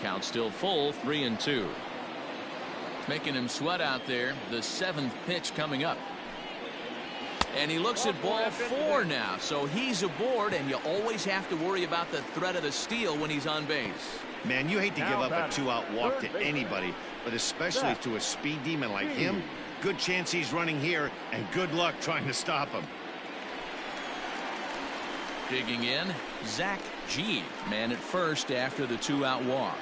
[SPEAKER 1] Count still full, 3-2. Making him sweat out there. The 7th pitch coming up. And he looks at ball 4 now, so he's aboard, and you always have to worry about the threat of the steal when he's on base.
[SPEAKER 2] Man, you hate to give up a 2-out walk to anybody, but especially to a speed demon like him. Good chance he's running here, and good luck trying to stop him.
[SPEAKER 1] Digging in, Zach G. Man at first after the 2-out walk.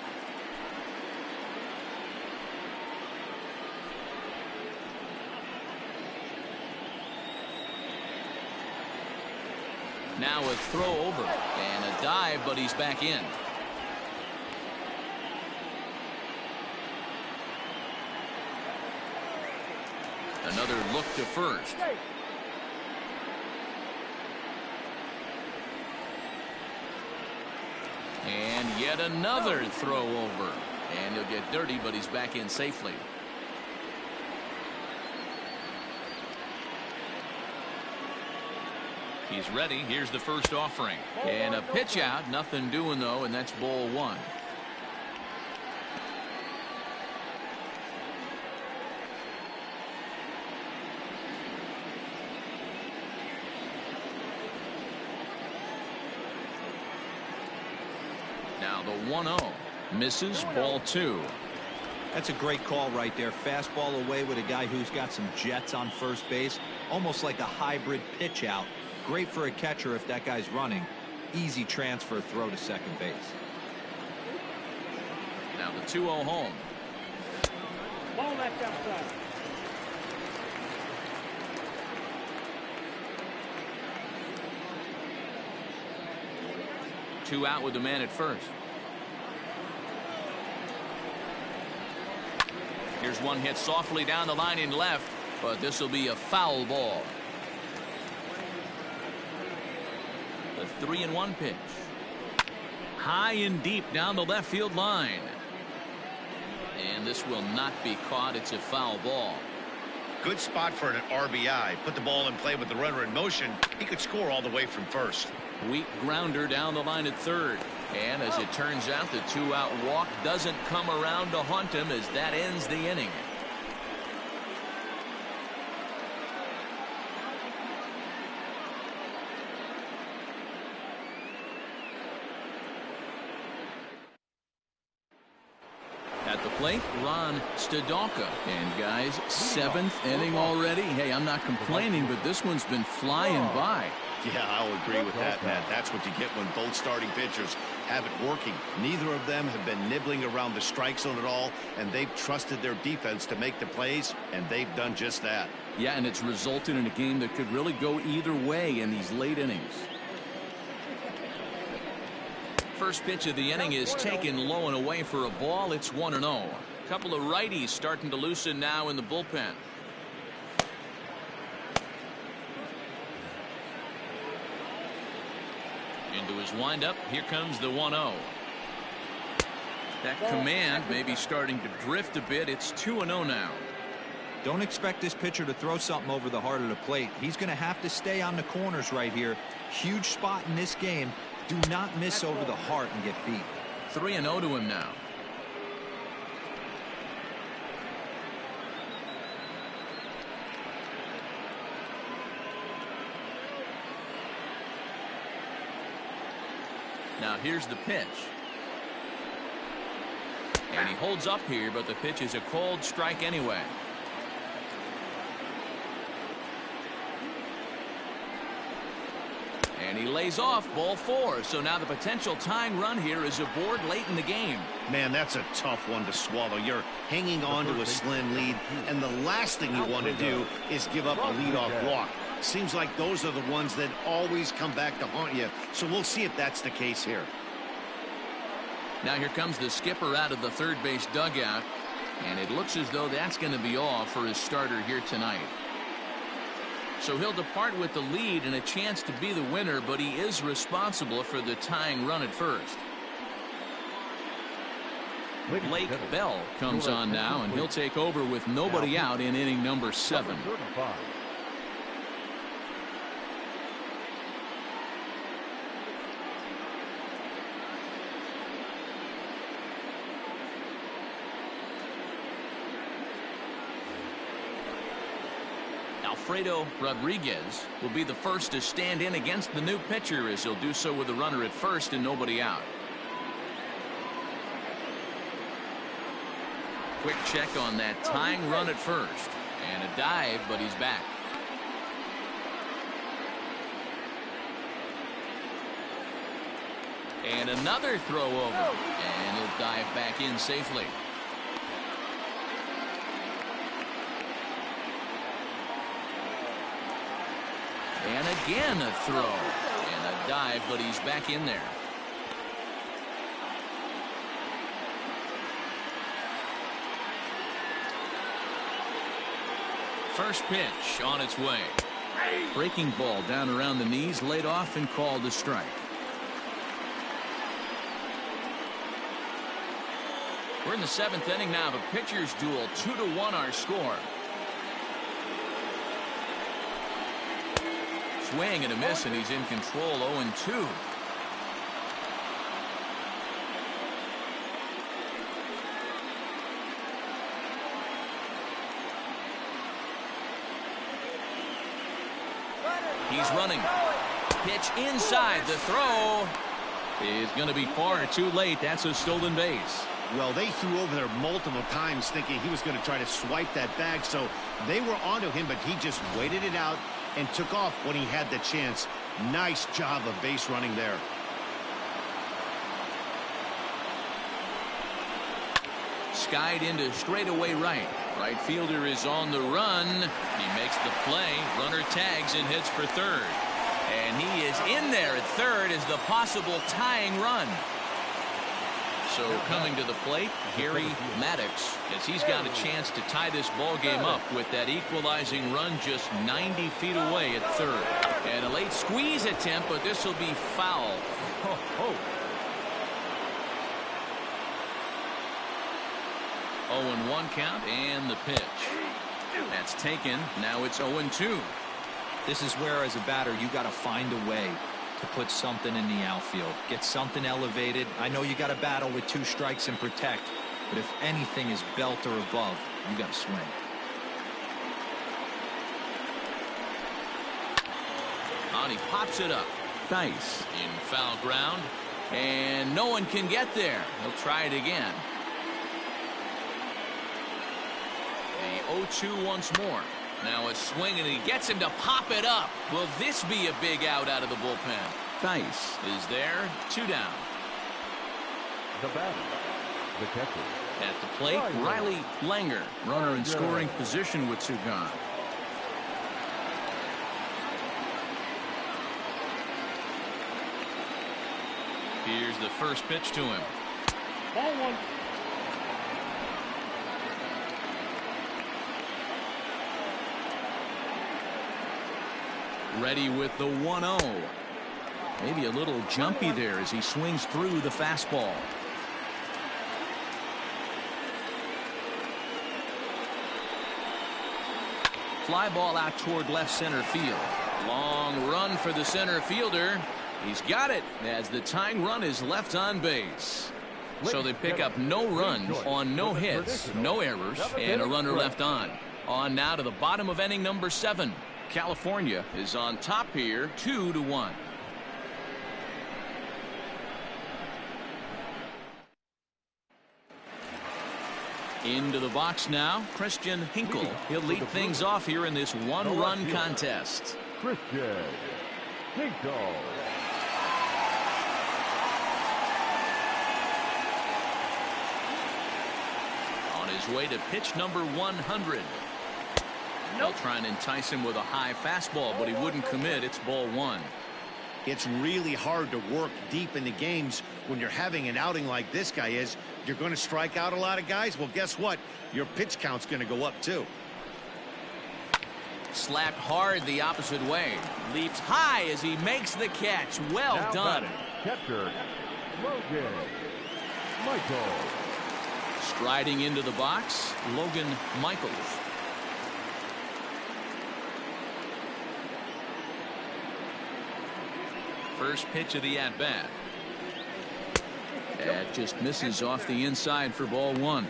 [SPEAKER 1] Now a throw over and a dive, but he's back in. Another look to first. And yet another throw over. And he'll get dirty, but he's back in safely. He's ready. Here's the first offering. And a pitch out. Nothing doing, though, and that's ball 1. a 1-0. Misses, ball 2.
[SPEAKER 3] That's a great call right there. Fastball away with a guy who's got some jets on first base. Almost like a hybrid pitch out. Great for a catcher if that guy's running. Easy transfer throw to second base.
[SPEAKER 1] Now the 2-0 home.
[SPEAKER 6] Ball left outside.
[SPEAKER 1] Two out with the man at first. Here's one hit softly down the line in left, but this will be a foul ball. The 3-1 pitch. High and deep down the left field line. And this will not be caught. It's a foul ball.
[SPEAKER 2] Good spot for an RBI. Put the ball in play with the runner in motion. He could score all the way from first.
[SPEAKER 1] Weak grounder down the line at third. And as it turns out, the 2-out walk doesn't come around to haunt him as that ends the inning. At the plate, Ron Stadalka. And guys, 7th inning already. Hey, I'm not complaining, but this one's been flying by.
[SPEAKER 2] Yeah, I'll agree with that, Matt. That's what you get when both starting pitchers have it working. Neither of them have been nibbling around the strike zone at all, and they've trusted their defense to make the plays, and they've done just that.
[SPEAKER 1] Yeah, and it's resulted in a game that could really go either way in these late innings. First pitch of the inning is taken low and away for a ball. It's 1-0. A couple of righties starting to loosen now in the bullpen. Into his windup. Here comes the 1-0. That command may be starting to drift a bit. It's 2-0 now.
[SPEAKER 3] Don't expect this pitcher to throw something over the heart of the plate. He's going to have to stay on the corners right here. Huge spot in this game. Do not miss over the heart and get beat.
[SPEAKER 1] 3-0 to him now. Now here's the pitch. And he holds up here, but the pitch is a cold strike anyway. And he lays off, ball 4. So now the potential tying run here is aboard late in the game.
[SPEAKER 2] Man, that's a tough one to swallow. You're hanging on to a slim lead, and the last thing you want to do is give up a leadoff walk. Seems like those are the ones that always come back to haunt you. So we'll see if that's the case here.
[SPEAKER 1] Now here comes the skipper out of the third base dugout. And it looks as though that's going to be all for his starter here tonight. So he'll depart with the lead and a chance to be the winner, but he is responsible for the tying run at first. Blake Bell comes on now, and he'll take over with nobody out in inning number 7. Alfredo Rodriguez will be the first to stand in against the new pitcher, as he'll do so with a runner at first and nobody out. Quick check on that tying run at first, and a dive, but he's back. And another throw over, and he'll dive back in safely. And again a throw and a dive, but he's back in there. First pitch on its way. Breaking ball down around the knees, laid off and called a strike. We're in the 7th inning now of a pitcher's duel. 2-1 our score. Swing and a miss, and he's in control. 0-2. He's running. Pitch inside, the throw. is going to be far too late. That's a stolen base.
[SPEAKER 2] Well, they threw over there multiple times thinking he was going to try to swipe that bag, so they were onto him, but he just waited it out and took off when he had the chance. Nice job of base running there.
[SPEAKER 1] Skied into straightaway right. Right fielder is on the run. He makes the play. Runner tags and heads for third. And he is in there at third as the possible tying run. So coming to the plate, Gary Maddox, as he's got a chance to tie this ball game up with that equalizing run just 90 feet away at third. And a late squeeze attempt, but this will be foul. 0-1 count and the pitch. That's taken. Now it's 0-2.
[SPEAKER 3] This is where, as a batter, you got to find a way to put something in the outfield. Get something elevated. I know you got to battle with 2 strikes and protect, but if anything is belt or above, you got to swing.
[SPEAKER 1] And he pops it up. Nice. In foul ground. And no one can get there. He'll try it again. The 0-2 once more. Now a swing, and he gets him to pop it up. Will this be a big out of the bullpen? Nice is there. 2 down.
[SPEAKER 4] The batter, the catcher.
[SPEAKER 1] At the plate, Riley Langer, runner in scoring position with 2 gone. Here's the first pitch to him.
[SPEAKER 6] Ball 1.
[SPEAKER 1] Ready with the 1-0. Maybe a little jumpy there as he swings through the fastball. Fly ball out toward left center field. Long run for the center fielder. He's got it as the tying run is left on base. So they pick up no runs on no hits, no errors, and a runner left on. On now to the bottom of inning number 7. California is on top here, 2-1. Into the box now, Christian Hinkle. He'll lead things off here in this 1-run contest.
[SPEAKER 4] Christian Hinkle.
[SPEAKER 1] On his way to pitch number 100. They'll try and entice him with a high fastball, but he wouldn't commit. It's ball 1.
[SPEAKER 2] It's really hard to work deep into games when you're having an outing like this guy is. You're going to strike out a lot of guys. Well, guess what? Your pitch count's going to go up, too.
[SPEAKER 1] Slapped hard the opposite way. Leaps high as he makes the catch. Well
[SPEAKER 4] Now
[SPEAKER 1] done.
[SPEAKER 4] Catcher, Logan Michael.
[SPEAKER 1] Striding into the box, Logan Michaels. First pitch of the at-bat. That just misses off the inside for ball 1.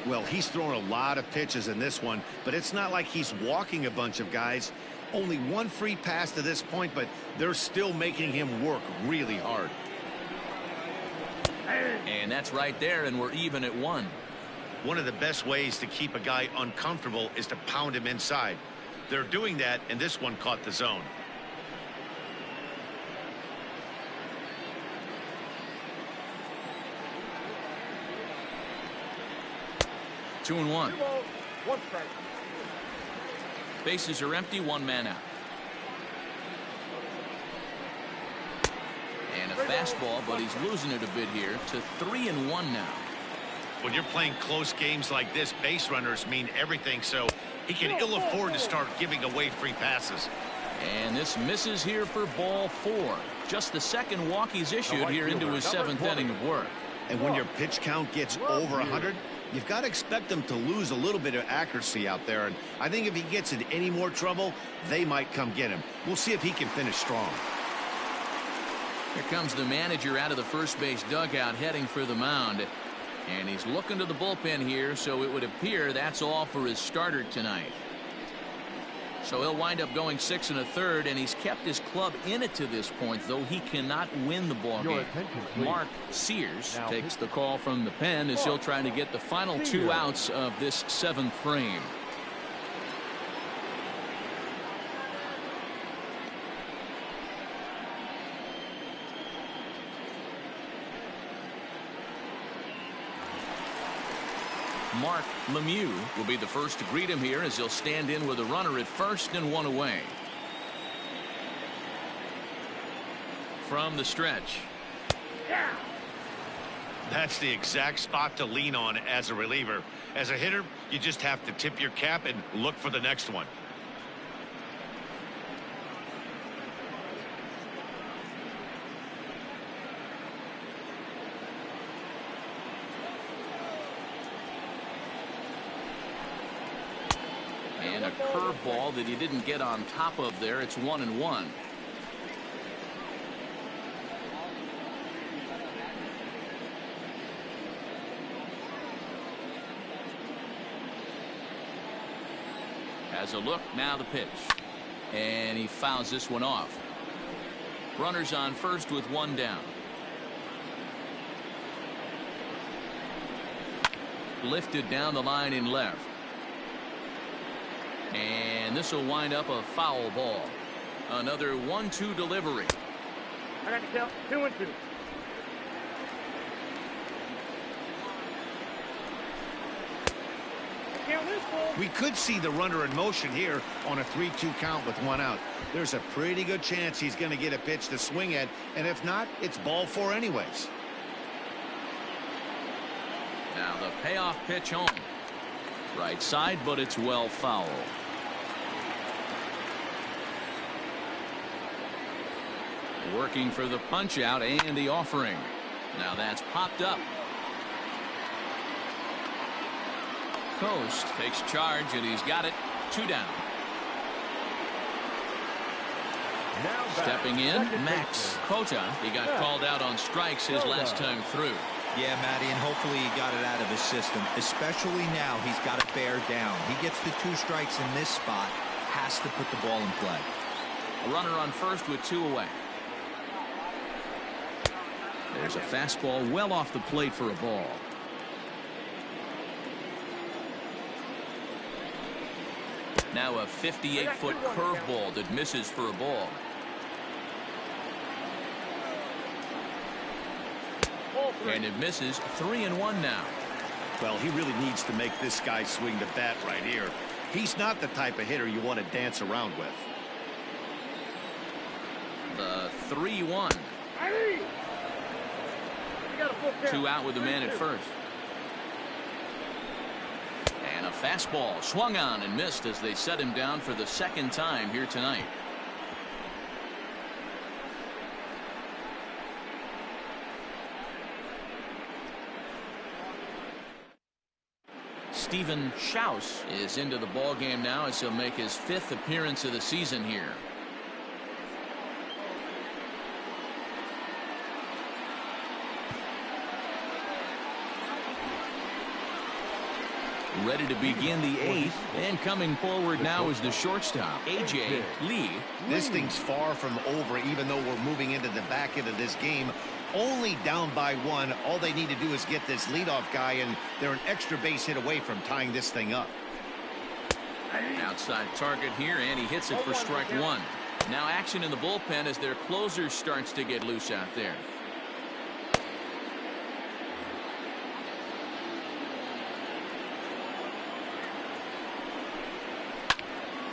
[SPEAKER 2] Well, he's thrown a lot of pitches in this one, but it's not like he's walking a bunch of guys. Only 1 free pass to this point, but they're still making him work really hard.
[SPEAKER 1] And that's right there, and we're even at 1.
[SPEAKER 2] One of the best ways to keep a guy uncomfortable is to pound him inside. They're doing that, and this one caught the zone.
[SPEAKER 1] Two and 1.
[SPEAKER 6] 1 strike.
[SPEAKER 1] Bases are empty, 1 man out. And a fastball, but he's losing it a bit here to 3-1 now.
[SPEAKER 2] When you're playing close games like this, base runners mean everything, so he can ill afford to start giving away free passes.
[SPEAKER 1] And this misses here for ball 4. Just the second walk he's issued here into his 7th inning of work.
[SPEAKER 2] And when your pitch count gets over 100, you've got to expect them to lose a little bit of accuracy out there. And I think if he gets in any more trouble, they might come get him. We'll see if he can finish strong.
[SPEAKER 1] Here comes the manager out of the first base dugout heading for the mound. And he's looking to the bullpen here, so it would appear that's all for his starter tonight. So he'll wind up going 6 1/3, and he's kept his club in it to this point, though he cannot win the ball game. Mark Sears takes the call from the pen as he'll try to get the final 2 outs of this 7th frame. Mark Lemieux will be the first to greet him here as he'll stand in with a runner at first and 1 away. From the stretch.
[SPEAKER 2] That's the exact spot to lean on as a reliever. As a hitter, you just have to tip your cap and look for the next one.
[SPEAKER 1] And a curveball that he didn't get on top of there. It's 1-1. Has a look, now the pitch. And he fouls this one off. Runners on first with 1 down. Lifted down the line in left. And this will wind up a foul ball. Another 1-2 delivery.
[SPEAKER 6] I got to count 2-2.
[SPEAKER 2] We could see the runner in motion here on a 3-2 count with 1 out. There's a pretty good chance he's going to get a pitch to swing at, and if not, it's ball 4 anyways.
[SPEAKER 1] Now the payoff pitch home. Right side, but it's well foul. Working for the punch out and the offering. Now that's popped up. Coast takes charge, and he's got it. 2 down. Stepping in, Max Cota. He got called out on strikes his last time through.
[SPEAKER 3] Yeah, Matty, and hopefully he got it out of his system. Especially now, he's got to bear down. He gets the 2 strikes in this spot, has to put the ball in play.
[SPEAKER 1] A runner on first with 2 away. There's a fastball well off the plate for a ball. Now a 58-foot curveball that misses for a ball. And it misses. 3-1 now.
[SPEAKER 2] Well, he really needs to make this guy swing the bat right here. He's not the type of hitter you want to dance around with.
[SPEAKER 1] The 3-1. 2 out with the man at first. And a fastball swung on and missed as they set him down for the 2nd time here tonight. Stephen Schaus is into the ball game now as he'll make his 5th appearance of the season here. Ready to begin the 8th, and coming forward now is the shortstop, A.J. Lee.
[SPEAKER 2] This thing's far from over, even though we're moving into the back end of this game. Only down by 1. All they need to do is get this leadoff guy, and they're an extra base hit away from tying this thing up.
[SPEAKER 1] Outside target here, and he hits it for strike 1. Now action in the bullpen as their closer starts to get loose out there.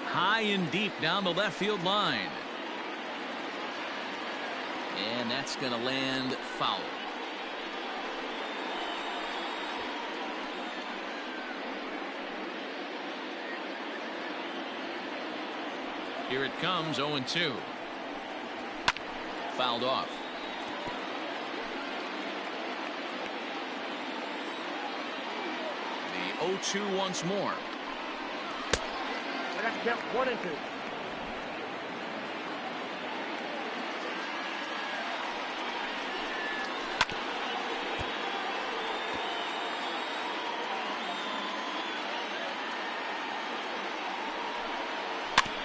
[SPEAKER 1] High and deep down the left field line. And that's going to land foul. Here it comes, 0-2. Fouled off. The 0-2 once more.
[SPEAKER 6] I got to count 1-2.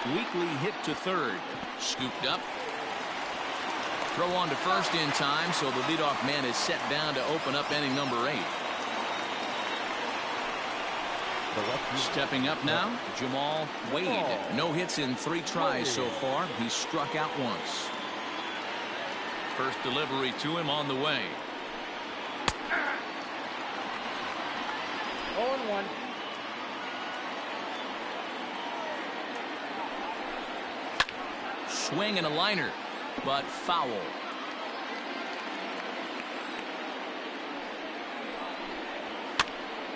[SPEAKER 1] Weekly hit to third. Scooped up. Throw on to first in time, so the leadoff man is set down to open up inning number 8. Stepping up now, Jamal Wade. No hits in 3 tries so far. He's struck out once. First delivery to him on the way.
[SPEAKER 6] 0-1.
[SPEAKER 1] Swing and a liner, but foul.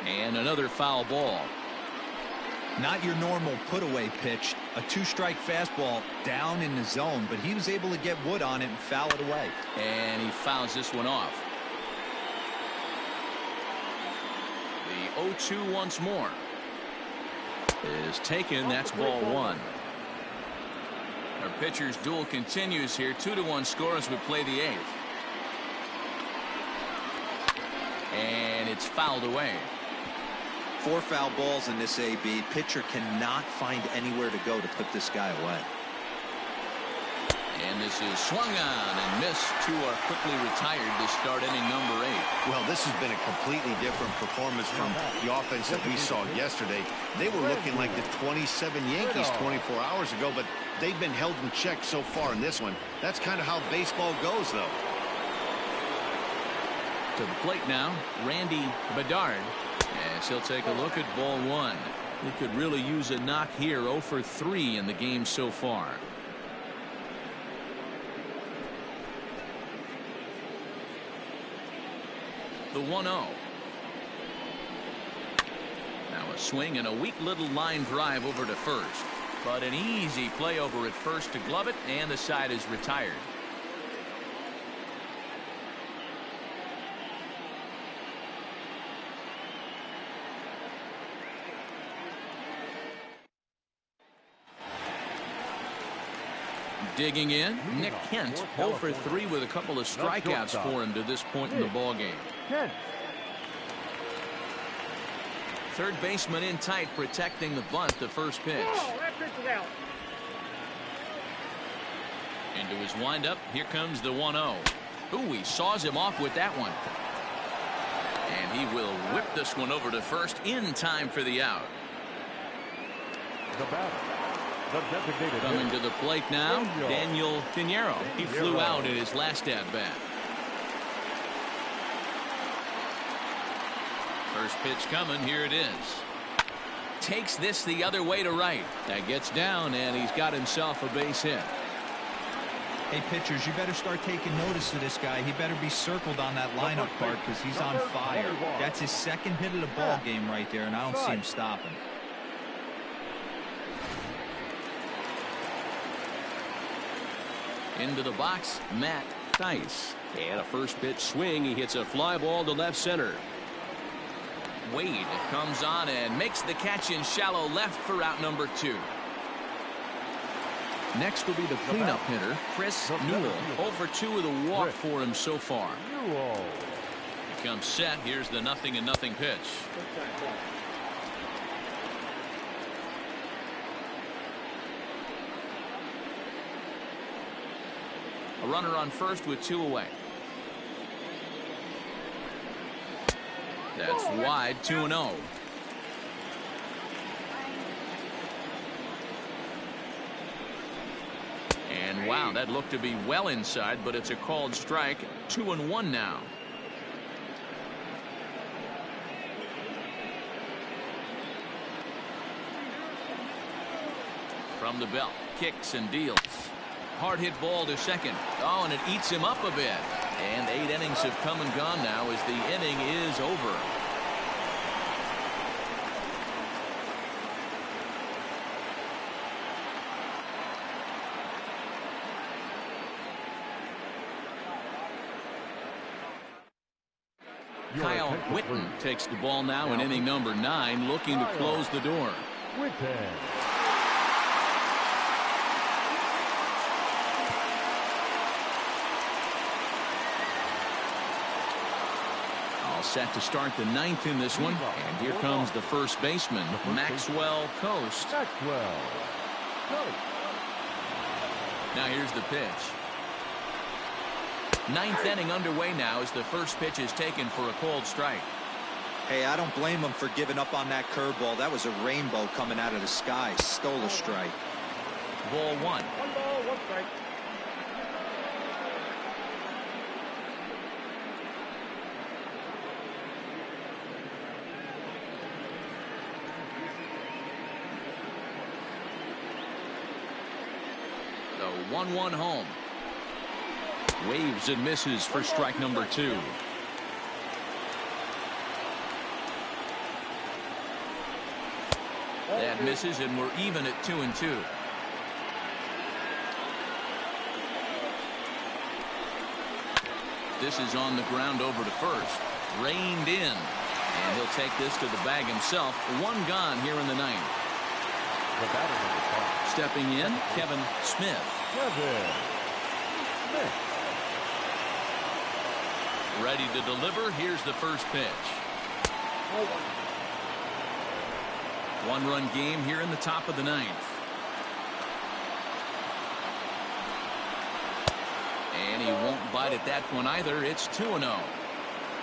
[SPEAKER 1] And another foul ball.
[SPEAKER 3] Not your normal put-away pitch. A 2-strike fastball down in the zone, but he was able to get wood on it and foul it away.
[SPEAKER 1] And he fouls this one off. The 0-2 once more is taken. That's ball 1. Our pitcher's duel continues here. 2-1 score as we play the 8th. And it's fouled away.
[SPEAKER 3] 4 foul balls in this AB. Pitcher cannot find anywhere to go to put this guy away.
[SPEAKER 1] And this is swung on and missed. 2 are quickly retired to start inning number 8.
[SPEAKER 2] Well, this has been a completely different performance from the offense that we saw yesterday. They were looking like the 27 Yankees 24 hours ago, but they've been held in check so far in this one. That's kind of how baseball goes, though.
[SPEAKER 1] To the plate now, Randy Bedard. As he'll take a look at ball 1. He could really use a knock here. 0 for 3 in the game so far. The 1-0. Now a swing and a weak little line drive over to first. But an easy play over at first to glove it, and the side is retired. Digging in, Nick Kent, 0 for 3 with a couple of strikeouts for him to this point in the ballgame. Third baseman in tight, protecting the bunt. The first pitch. Into his windup. Here comes the 1-0. Ooh, he saws him off with that one. And he will whip this one over to first in time for the out.
[SPEAKER 4] The batter, the designated
[SPEAKER 1] Coming to the plate now, Daniel Pinheiro. He flew out in his last at-bat. First pitch coming. Here it is. Takes this the other way to right. That gets down, and he's got himself a base hit.
[SPEAKER 3] Hey, pitchers, you better start taking notice of this guy. He better be circled on that lineup part because he's on fire. That's his second hit of the ball game right there, and I don't see him stopping.
[SPEAKER 1] Into the box, Matt Thaiss. And a first pitch swing. He hits a fly ball to left center. Wade comes on and makes the catch in shallow left for out number 2. Next will be the cleanup hitter, Chris Newell. 0 for 2 with a walk for him so far. He comes set. Here's the 0-0 pitch. A runner on first with 2 away. That's wide. 2-0. And wow, that looked to be well inside, but it's a called strike. 2-1 now. From the belt, kicks and deals. Hard hit ball to second. Oh, and it eats him up a bit. And 8 innings have come and gone now as the inning is over. Kyle Whitten takes the ball now in inning number 9, looking to close the door. All set to start the 9th in this one. And here comes the first baseman, Maxwell Coast. Now here's the pitch. Ninth inning underway now as the first pitch is taken for a called strike.
[SPEAKER 3] Hey, I don't blame him for giving up on that curveball. That was a rainbow coming out of the sky. Stole a strike.
[SPEAKER 1] Ball one.
[SPEAKER 6] 1 ball, 1 strike.
[SPEAKER 1] The 1-1 home. Waves and misses for strike number 2. That misses, and we're even at 2-2. This is on the ground over to first. Reined in. And he'll take this to the bag himself. 1 gone here in the 9th. Stepping in, Kevin Smith. Ready to deliver. Here's the first pitch. 1-run game here in the top of the 9th. And he won't bite at that one either. It's 2-0.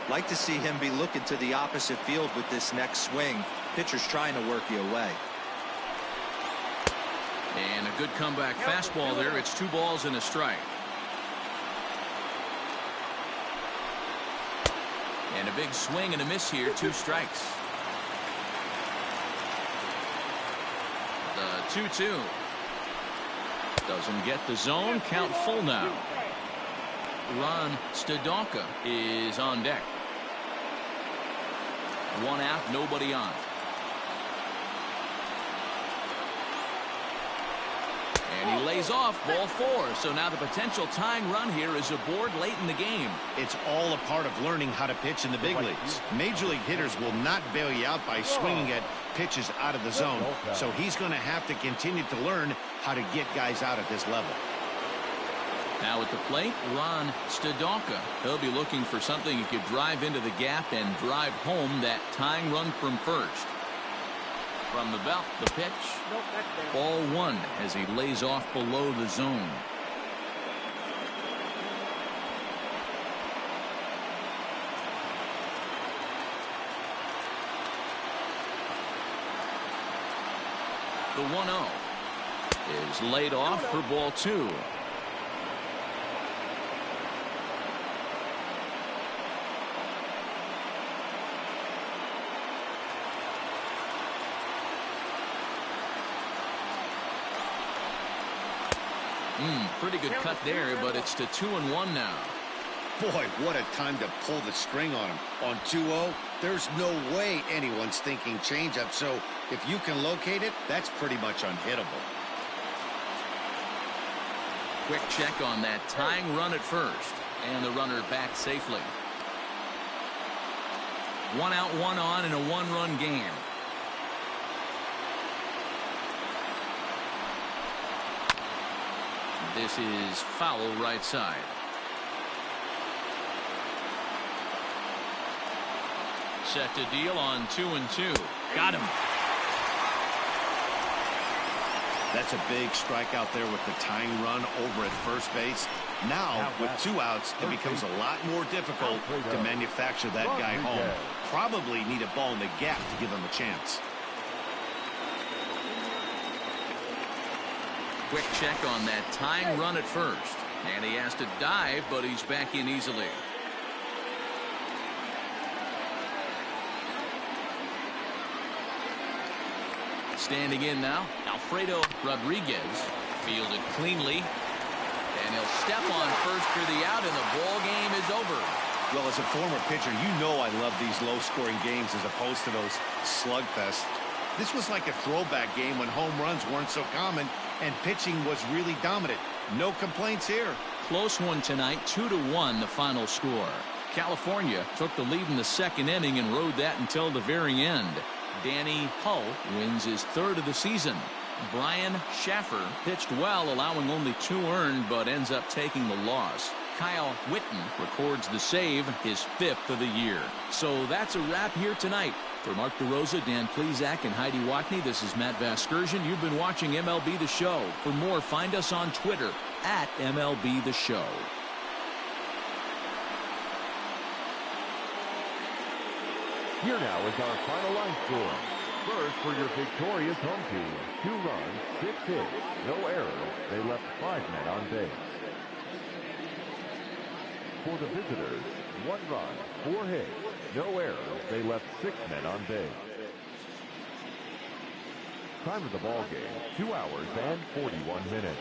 [SPEAKER 3] Like to see him be looking to the opposite field with this next swing. Pitcher's trying to work you away.
[SPEAKER 1] And a good comeback fastball there. It's 2 balls and a strike. And a big swing and a miss here. 2 strikes. The 2-2. Doesn't get the zone. Count full now. Ron Stadonka is on deck. 1 out, nobody on. And he lays off, ball 4. So now the potential tying run here is aboard late in the game.
[SPEAKER 2] It's all a part of learning how to pitch in the big leagues. Major league hitters will not bail you out by swinging at pitches out of the zone. So he's going to have to continue to learn how to get guys out at this level.
[SPEAKER 1] Now at the plate, Ron Stadonka. He'll be looking for something he could drive into the gap and drive home that tying run from first. From the belt, the pitch. Ball 1 as he lays off below the zone. The 1-0 is laid off for ball 2. Pretty good cut there, but it's to 2-1 now.
[SPEAKER 2] Boy, what a time to pull the string on him. On 2-0, there's no way anyone's thinking changeup. So if you can locate it, that's pretty much unhittable.
[SPEAKER 1] Quick check on that tying run at first. And the runner back safely. 1 out, 1 on in a 1-run game. This is foul right side. Set to deal on 2-2. Got him.
[SPEAKER 2] That's a big strikeout there with the tying run over at first base. Now, with 2 outs, it becomes a lot more difficult to manufacture that guy home. Probably need a ball in the gap to give him a chance.
[SPEAKER 1] Quick check on that tying run at first. And he has to dive, but he's back in easily. Standing in now, Alfredo Rodriguez. Fielded cleanly. And he'll step on first for the out, and the ball game is over.
[SPEAKER 2] Well, as a former pitcher, you know I love these low-scoring games as opposed to those slugfests. This was like a throwback game when home runs weren't so common and pitching was really dominant. No complaints here.
[SPEAKER 1] Close one tonight, 2-1 the final score. California took the lead in the 2nd inning and rode that until the very end. Danny Hull wins his 3rd of the season. Brian Schaffer pitched well, allowing only 2 earned, but ends up taking the loss. Kyle Witten records the save, his 5th of the year. So that's a wrap here tonight. For Mark DeRosa, Dan Plezak, and Heidi Watney, this is Matt Vasgersian. You've been watching MLB The Show. For more, find us on Twitter at MLB The Show.
[SPEAKER 4] Here now is our final line score. First, for your victorious home team, 2 runs, 6 hits, no errors. They left 5 men on base. For the visitors, 1 run, 4 hits, no errors. They left 6 men on base. Time of the ball game, 2 hours and 41 minutes.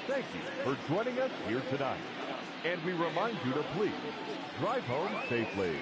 [SPEAKER 4] Thank you for joining us here tonight. And we remind you to please drive home safely.